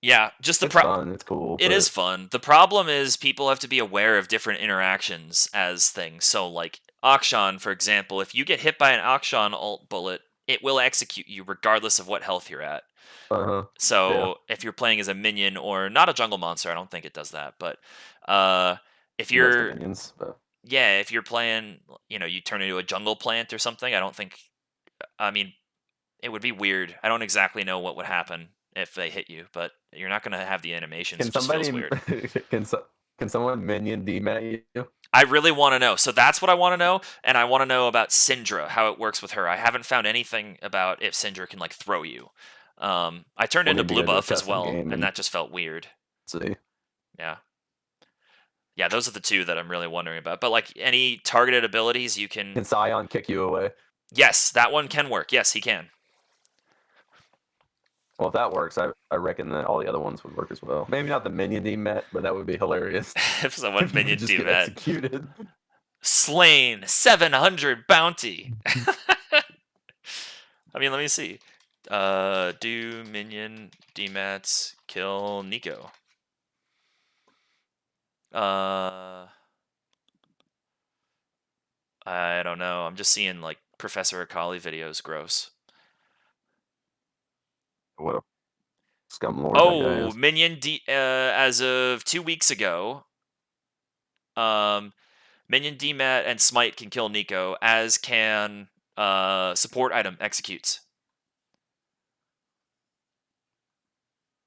Yeah, just the It's fun. It's cool. It is fun. The problem is people have to be aware of different interactions as things. So, like Akshan, for example, if you get hit by an Akshan ult bullet, it will execute you regardless of what health you're at. Uh-huh. So, if you're playing as a minion or not a jungle monster, I don't think it does that. But if Most of you're minions, but if you're playing, you turn into a jungle plant or something. I don't think. I mean, it would be weird. I don't exactly know what would happen if they hit you, but you're not going to have the animations. can It just feels somebody weird. can someone minion demat you? I really want to know. So that's what I want to know, and I want to know about Syndra, how it works with her. I haven't found anything about if Syndra can like throw you. I turned We'll into need to blue go do a buff as custom well, game and and that just felt weird. see. Yeah, those are the two that I'm really wondering about. But like any targeted abilities, you Can can. Sion kick you away? Yes, that one can work. Yes, he can. Well, if that works, I reckon that all the other ones would work as well. Maybe not the minion demat, but that would be hilarious. If someone If you could minion just get demat. executed. Slain 700 bounty. I mean, let me see. Do minion demats kill Neeko? I don't know. I'm just seeing like Professor Akali videos. Gross. What a scumlord that guy Oh, is. minion as of 2 weeks ago, minion demat and smite can kill Neeko, as can support item executes.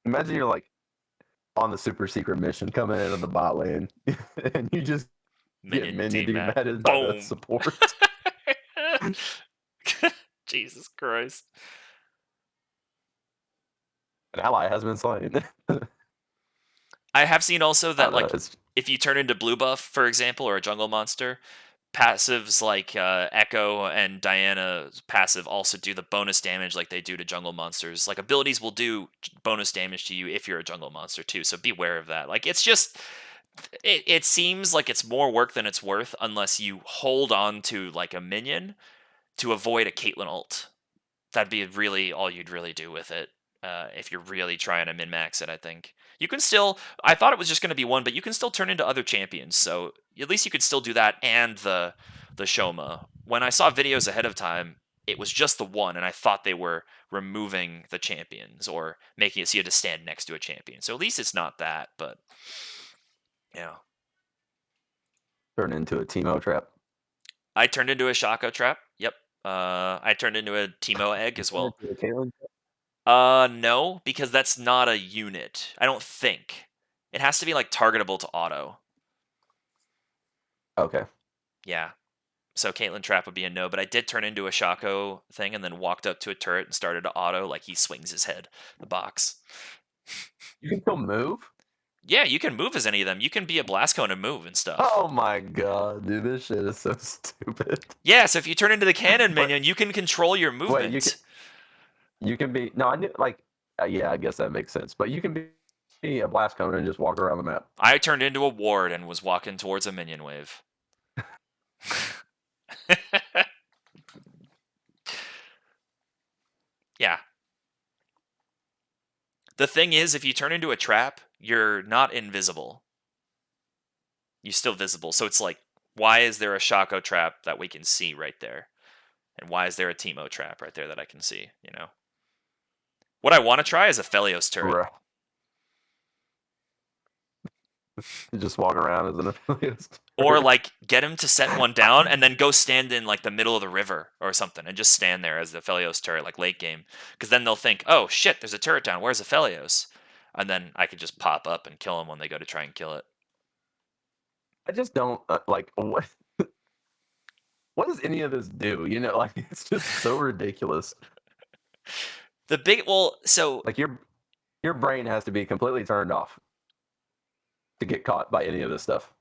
Imagine you're like on the super secret mission coming into the bot lane, and you just get minion dematted by the Boom. support. Jesus Christ. An ally has been slain. I have seen also that like it's if you turn into blue buff, for example, or a jungle monster, passives like Echo and Diana's passive also do the bonus damage like they do to jungle monsters. Like abilities will do bonus damage to you if you're a jungle monster too, so beware of that. Like it's just it seems like it's more work than it's worth unless you hold on to like a minion to avoid a Caitlyn ult. That'd be really all you'd really do with it if you're really trying to min-max it, I think. You can still... I thought it was just going to be one, but you can still turn into other champions, so at least you could still do that and the Shoma. When I saw videos ahead of time, it was just the one, and I thought they were removing the champions or making it so you had to stand next to a champion. So at least it's not that, but... Yeah. turn into a Teemo trap. I turned into a Shaco trap. Yep. I turned into a Teemo egg as well. No, because that's not a unit. I don't think. It has to be like targetable to auto. Okay. Yeah. So Caitlyn trap would be a no, but I did turn into a Shaco thing and then walked up to a turret and started to auto like he swings his head the box. You can still move? Yeah, you can move as any of them. You can be a blast cone and move and stuff. Oh my god, dude, this shit is so stupid. Yeah, so if you turn into the cannon But- minion, you can control your movement. Wait, you can be no, I knew like yeah, I guess that makes sense. But you can be a blast cone and just walk around the map. I turned into a ward and was walking towards a minion wave. Yeah. The thing is, if you turn into a trap, you're not invisible. You're still visible. So it's like, why is there a Shaco trap that we can see right there? And why is there a Teemo trap right there that I can see, you know? What I want to try is a Felios turret. Right. Just walk around as an affiliate. Or like get him to set one down and then go stand in like the middle of the river or something and just stand there as the Felios turret, like late game. Because then they'll think, oh shit, there's a turret down. Where's the Felios? And then I could just pop up and kill them when they go to try and kill it. I just don't like what. What does any of this do? You know, like it's just so ridiculous. The big so Like your brain has to be completely turned off to get caught by any of this stuff.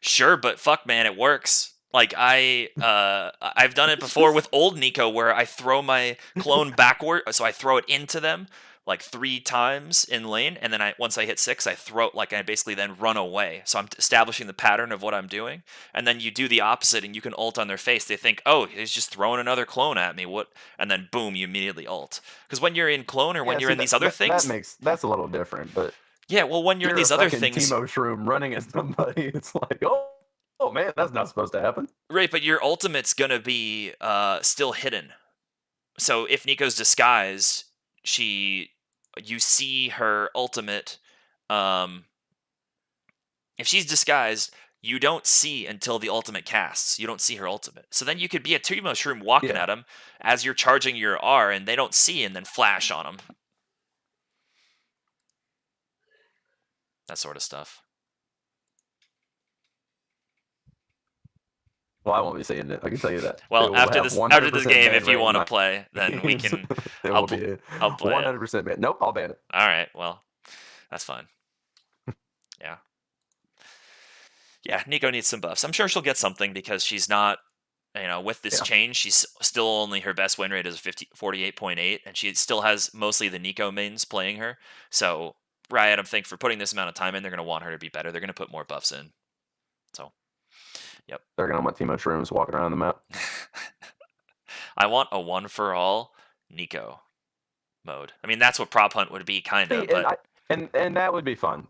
sure, but fuck man, it works. Like I've done it before with old Neeko where I throw my clone backward, so I throw it into them like 3 times in lane, and then once I hit 6, I throw like I basically then run away. So I'm establishing the pattern of what I'm doing, and then you do the opposite, and you can ult on their face. They think, oh, he's just throwing another clone at me. What? And then boom, you immediately ult. Because when you're in clone or when you're in these other things, that's a little different. But yeah, well, when you're in these other things, Teemo Shroom running at somebody, it's like, oh man, that's not supposed to happen. right? But your ultimate's gonna be still hidden. So if Neeko's disguised, you see her ultimate. If she's disguised, you don't see until the ultimate casts. You don't see her ultimate. So then you could be a Teemo Shroom walking at him as you're charging your R, and they don't see, and then flash on them. That sort of stuff. Well, I won't be seeing it. I can tell you that. Well, after this game, if you want to play, then we can. I'll play 100% ban. Nope, I'll ban it. All right, well, that's fine. Yeah. Yeah, Neeko needs some buffs. I'm sure she'll get something because she's not, with this change, she's still only her best win rate is 48.8, and she still has mostly the Neeko mains playing her. So Riot, I think, for putting this amount of time in, they're going to want her to be better. They're going to put more buffs in. So, yep. They're going to want Teemo Shrooms walking around the map. I want a one-for-all Neeko mode. I mean, that's what Prop Hunt would be, kind of. But and that would be fun,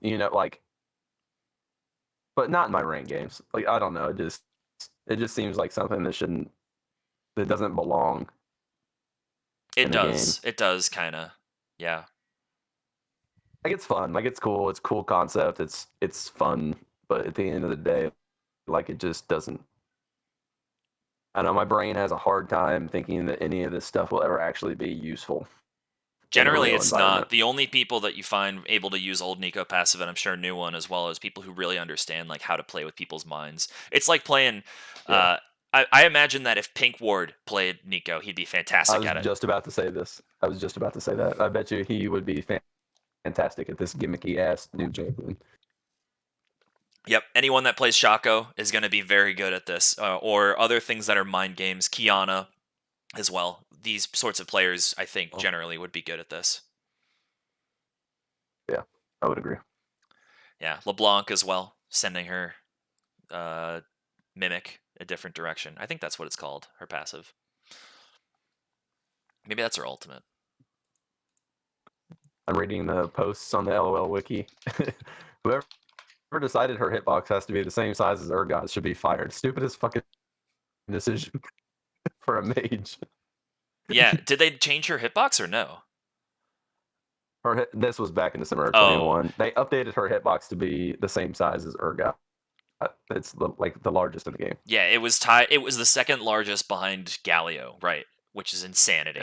but not in my ranked games. Like, I don't know. It just seems like something that doesn't belong. It does. It does, kind of. Yeah. Like, it's fun. Like, it's cool. It's a cool concept. It's fun. But at the end of the day, like, it just doesn't. I don't know. My brain has a hard time thinking that any of this stuff will ever actually be useful. Generally, it's not. The only people that you find able to use old Neeko passive, and I'm sure new one as well, as people who really understand like how to play with people's minds. It's like playing. Yeah. I imagine that if Pink Ward played Neeko, he'd be fantastic at it. I was just about to say this. I was just about to say that. I bet you he would be fantastic at this gimmicky ass new champion. Yep, anyone that plays Shaco is going to be very good at this, or other things that are mind games. Kiana as well. These sorts of players, I think, generally would be good at this. Yeah, I would agree. Yeah, LeBlanc as well, sending her Mimic a different direction. I think that's what it's called, her passive. Maybe that's her ultimate. I'm reading the posts on the LOL wiki. Whoever decided her hitbox has to be the same size as Urgot should be fired. Stupidest fucking decision for a mage. Yeah, did they change her hitbox or no? This was back in December of 21. They updated her hitbox to be the same size as Urgot. It's the largest in the game. Yeah, it was tied. It was the second largest behind Galio, right? Which is insanity.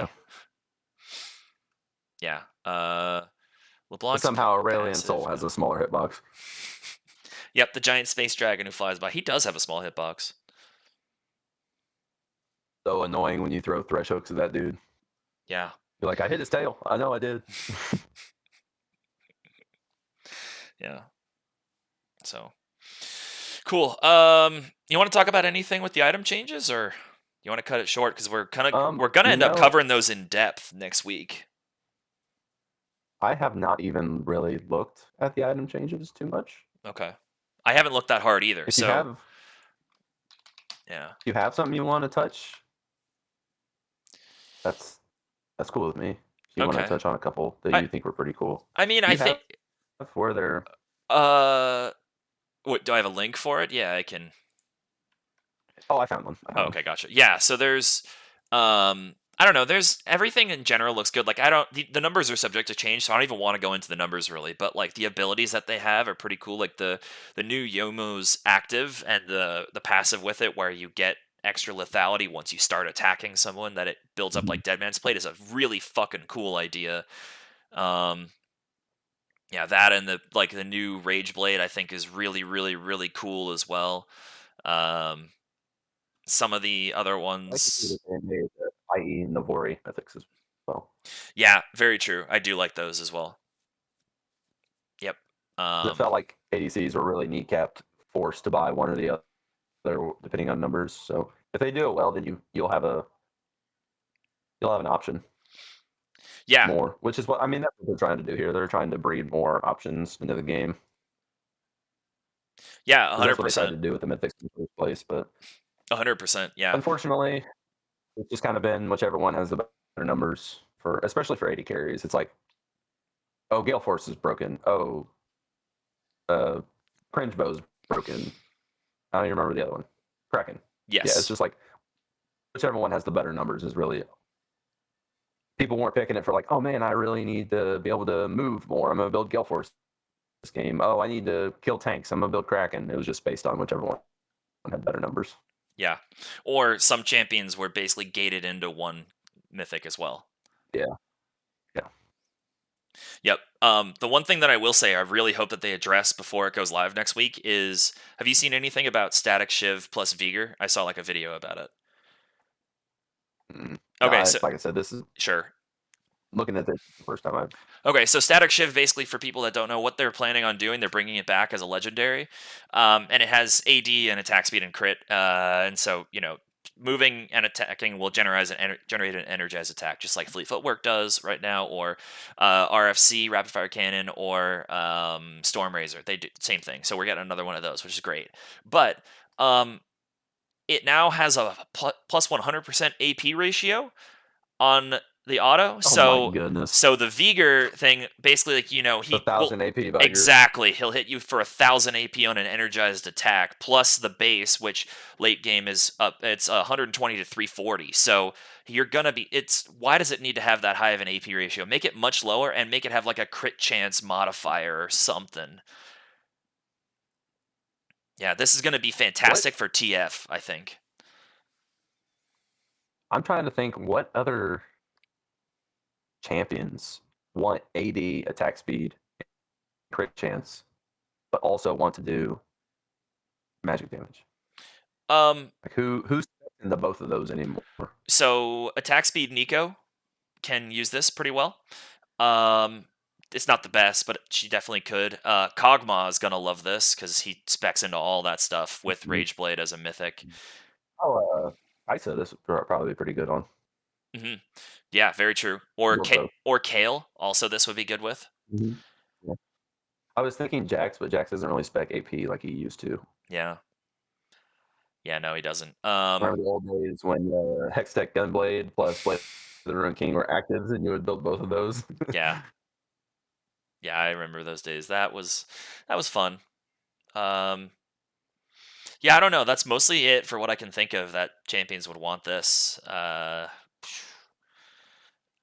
Yeah. LeBlanc. Somehow Aurelian Soul has a smaller hitbox. Yep, the giant space dragon who flies by. He does have a small hitbox. So annoying when you throw thresh hooks at that dude. Yeah. You're like, I hit his tail. I know I did. Yeah. So cool. You want to talk about anything with the item changes, or you want to cut it short because we're gonna You end up know, covering those in depth next week. I have not even really looked at the item changes too much. Okay. I haven't looked that hard either. If you So have, yeah. if you have something you want to touch, that's that's cool with me. If you want to Okay. touch on a couple that I you think were pretty cool, I mean, do I you have think. where they're? Uh, what do I have a link for it? Yeah, I can. Oh, I found one. I Oh, found one. okay, gotcha. Yeah, so there's I don't know, there's everything in general looks good. Like I don't the numbers are subject to change, so I don't even want to go into the numbers really, but like the abilities that they have are pretty cool. Like the new Yomo's active and the passive with it where you get extra lethality once you start attacking someone that it builds up Mhm. like Dead Man's Plate is a really fucking cool idea. Um yeah, that and the new Rage Blade I think is really really really cool as well. Um some of the other I like to see ones. that they made the IE Navori ethics as well. Yeah, very true. I do like those as well. Yep. It felt like ADCs were really kneecapped, forced to buy one or the other depending on numbers. So if they do it well, then you'll have an option Yeah, more, which is what I mean. That's what they're trying to do here. They're trying to breed more options into the game yeah, because that's what they tried 100%. to do with the mythics in the first place. But 100%. Yeah. unfortunately, it's just kind of been whichever one has the better numbers for, especially for 80 carries. It's like, oh, Gale Force is broken. Oh, Cringe Bow's broken. I don't even remember the other one. Kraken. Yeah, it's Yes. just like whichever one has the better numbers is really. People weren't picking it for like, oh man, I really need to be able to move more. I'm gonna build Gale Force this game. Oh, I need to kill tanks. I'm gonna build Kraken. It was just based on whichever one had better numbers. Yeah. Or some champions were basically gated into one mythic as well. Yeah, yeah. Yep. The one thing that I will say I really hope that they address before it goes live next week is, have you seen anything about Static Shiv plus Vigor? I saw like a video about it. No, Okay, so like I said, this is sure. looking at this the first time I've. Okay, so Static Shiv, basically, for people that don't know what they're planning on doing, they're bringing it back as a legendary, and it has AD and attack speed and crit, and so moving and attacking will generate an energized attack, just like Fleet Footwork does right now, or RFC Rapid Fire Cannon, or Storm Razor. They do same thing. So we're getting another one of those, which is great. But it now has a plus 100% AP ratio on the auto. Oh my So goodness, so the Vigor thing basically, like the he will 1,000 AP Vigor. exactly, he'll hit you for 1,000 AP on an energized attack plus the base, which late game is up, it's 120 to 340. So you're gonna be, it's, why does it need to have that high of an AP ratio? Make it much lower and make it have like a crit chance modifier or something. Yeah, this is gonna be What? fantastic for TF, I think. I'm trying to think what other champions want AD attack speed, crit chance, but also want to do magic damage. Um, Like who's in the both of those anymore? so attack speed Neeko can use this pretty well. Um, it's not the best, but she definitely could. Kog'Maw is gonna love this because he specs into all that stuff with Mhm. Rageblade as a mythic. Oh, Isa, this would probably be pretty good on. hmm Yeah, very true. Or Or both. Or Kale, also this would be good with. Mhm. Yeah. I was thinking Jax, but Jax doesn't really spec AP like he used to. Yeah, yeah, no, he doesn't. Remember the old days when Hextech Gunblade plus Blade of the Ruined King were actives, and you would build both of those. Yeah, yeah, I remember those days. That was fun. Um, yeah, I don't know. That's mostly it for what I can think of that champions would want this.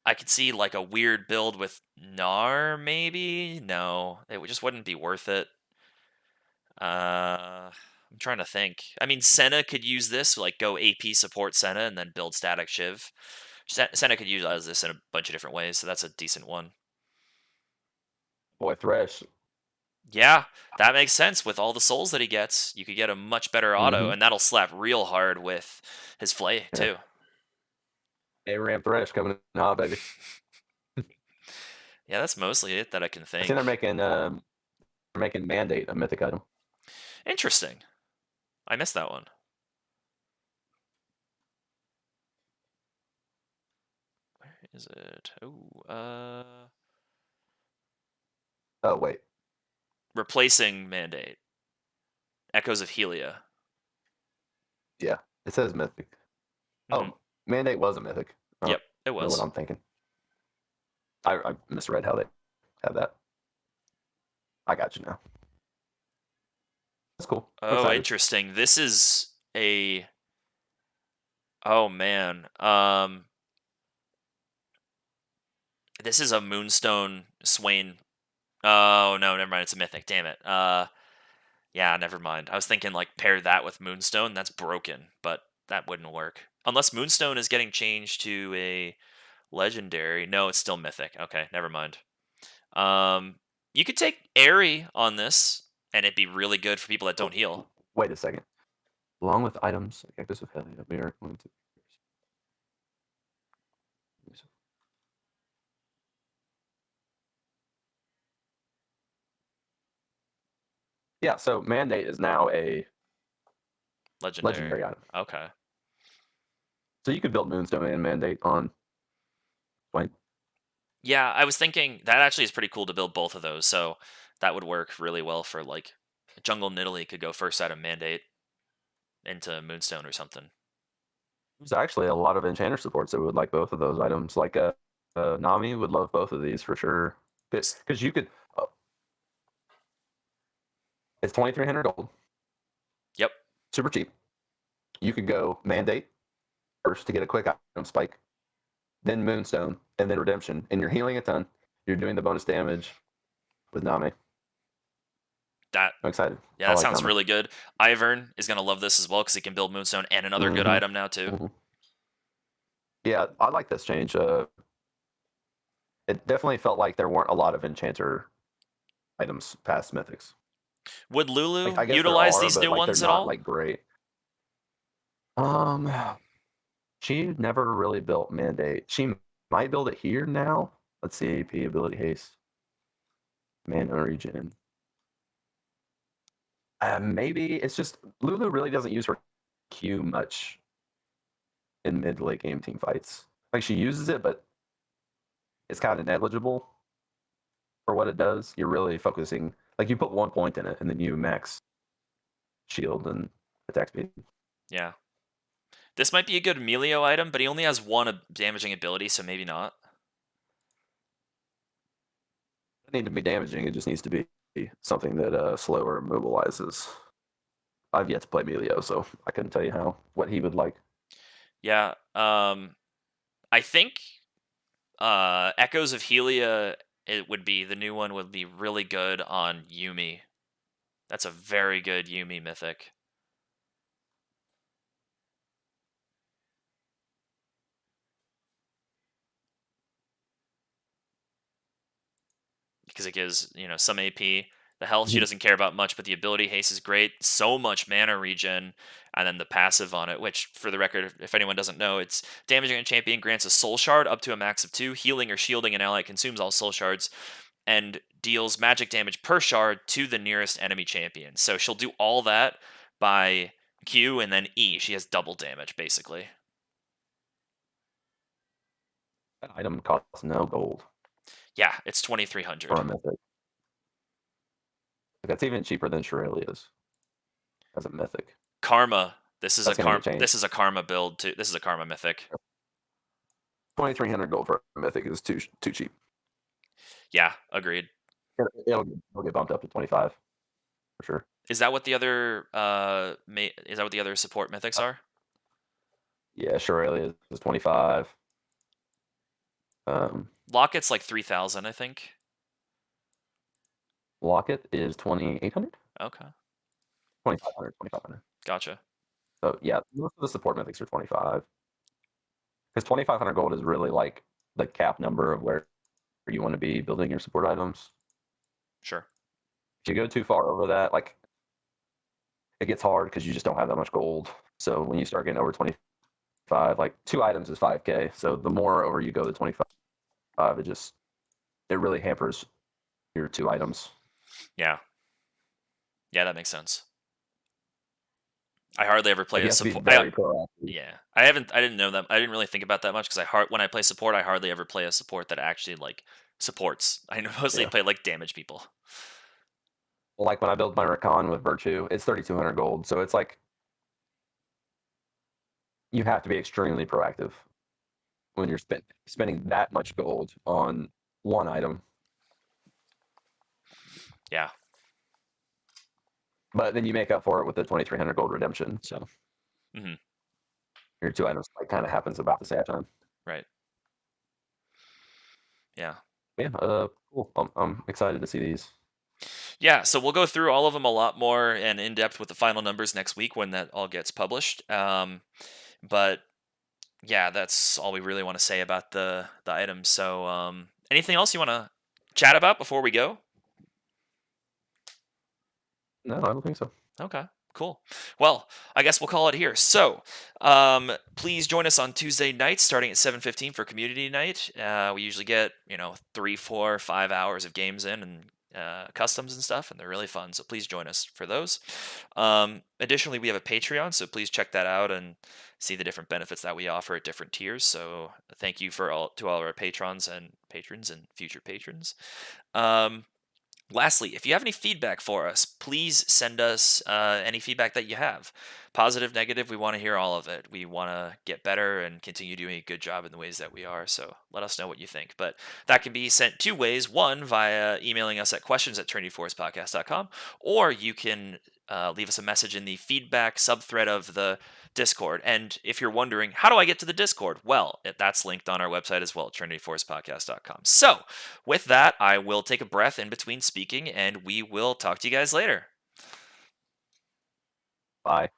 I could see like a weird build with Gnar, maybe. No, it just wouldn't be worth it. I'm trying to think. I mean, Senna could use this, like go AP support Senna and then build Static Shiv. Senna could use this in a bunch of different ways, so that's a decent one. Boy, Thresh. Yeah, that makes sense. With all the souls that he gets, you could get a much better auto, Mm-hmm. and that'll slap real hard with his Flay Yeah. too. A-Ram Thresh coming in hot, baby. Yeah, that's mostly it that I can I see they're think. making making Mandate a mythic item. Interesting. I missed that one. Where is it? Oh wait, Replacing Mandate. Echoes of Helia. yeah, it says mythic. Mhm. Oh, Mandate was a mythic. I Yep, it don't know was. what I'm thinking. I misread how they have that. I got you now. That's cool. I'm Oh, excited. interesting. This is a. Oh man. This is a Moonstone Swain. Oh no, never mind. It's a mythic. Damn it. Yeah, never mind. I was thinking like pair that with Moonstone. That's broken, but that wouldn't work unless Moonstone is getting changed to a legendary. No, it's still mythic. Okay, never mind. You could take Airy on this, and it'd be really good for people that don't heal. Wait a second. Along with items like Echoes of Helia, we are going to. Yeah, so Mandate is now a legendary item. Okay. So you could build Moonstone and Mandate on Swain. Yeah, I was thinking that actually is pretty cool to build both of those. So that would work really well for like Jungle Nidalee could go first out of Mandate into Moonstone or something. There's actually a lot of enchanter supports that would like both of those items. Like Nami would love both of these for sure. Because you could. It's 2,300 gold. Yep. Super cheap. You could go Mandate first to get a quick item spike, then Moonstone, and then Redemption. And you're healing a ton. You're doing the bonus damage with Nami. That I'm excited. Yeah, I that like sounds Nami. really good. Ivern is gonna love this as well because he can build Moonstone and another good Mhm. item now too. Mhm. Yeah, I like this change. It definitely felt like there weren't a lot of enchanter items past mythics. Would Lulu I guess there utilize are, these but new like they're ones at not all? like great. Um, she never really built Mandate. She might build it here now. Let's see, AP ability haste, mana regen. Maybe it's just Lulu really doesn't use her Q much in mid to late game team fights. Like she uses it, but it's kind of negligible for what it does. You're really focusing, like you put 1 point in it, and then you max shield and attack speed. Yeah. This might be a good Melio item, but he only has one damaging ability, so maybe not. It doesn't need to be damaging. It just needs to be something that slower mobilizes. I've yet to play Melio, so I couldn't tell you what he would like. Yeah. I think Echoes of Helia the new one would be really good on Yuumi. That's a very good Yuumi mythic. Because it gives, some AP. The health she doesn't care about much, but the ability haste is great. So much mana regen, and then the passive on it, which, for the record, if anyone doesn't know, it's damaging a champion grants a soul shard up to a max of 2, healing or shielding an ally consumes all soul shards, and deals magic damage per shard to the nearest enemy champion. So she'll do all that by Q and then E. She has double damage, basically. That item costs no gold Yeah, it's for a 2,300. mythic. That's even cheaper than Shirelia's as a mythic. Karma. This is That's gonna get changed. This is a Karma build too. This is a Karma mythic. 2,300 gold for a mythic is too cheap. Yeah, agreed. It'll get bumped up to 25 for sure. Is that what the other support mythics are? Yeah, Shirelia is 25. Locket's like 3,000, I think. Locket is 2,800. Okay, 2,500. 2,500. gotcha. So yeah, most of the support mythics are 25. Because 2,500 gold is really like the cap number of where you want to be building your support items. Sure. If you go too far over that, like it gets hard because you just don't have that much gold. So when you start getting over 25, like 2 items is 5k. So the more over you go to 25, it really hampers your 2 items. Yeah. Yeah, that makes sense. I hardly ever play Like you a have to be support. very proactive. Yeah, I didn't know that. I didn't really think about that much because when I play support, I hardly ever play a support that actually like supports. I mostly Yeah. play like damage people. Well, like when I build my Rakan with Virtue, it's 3,200 gold. So it's like you have to be extremely proactive when you're spending that much gold on one item. Yeah. But then you make up for it with the 2,300 gold redemption. So Hmm. your two items like kind of happens about the same time. Right. Yeah. Yeah. Cool. I'm excited to see these. Yeah, so we'll go through all of them a lot more and in depth with the final numbers next week when that all gets published. But yeah, that's all we really want to say about the items. So, anything else you want to chat about before we go? No, I don't think so. Okay, cool. Well, I guess we'll call it here. So, please join us on Tuesday nights starting at 7:15 for community night. We usually get 3, 4, 5 hours of games in and customs and stuff, and they're really fun. So please join us for those. Additionally, we have a Patreon, so please check that out and see the different benefits that we offer at different tiers. So thank you to all our patrons and future patrons. Lastly, if you have any feedback for us, please send us any feedback that you have. Positive, negative, we want to hear all of it. We want to get better and continue doing a good job in the ways that we are. So let us know what you think. But that can be sent two ways. One, via emailing us at questions@trinityforcepodcast.com, or you can leave us a message in the feedback subthread of the Discord. And if you're wondering, how do I get to the Discord? Well, that's linked on our website as well, at trinityforcepodcast.com. So with that, I will take a breath in between speaking, and we will talk to you guys later. Bye.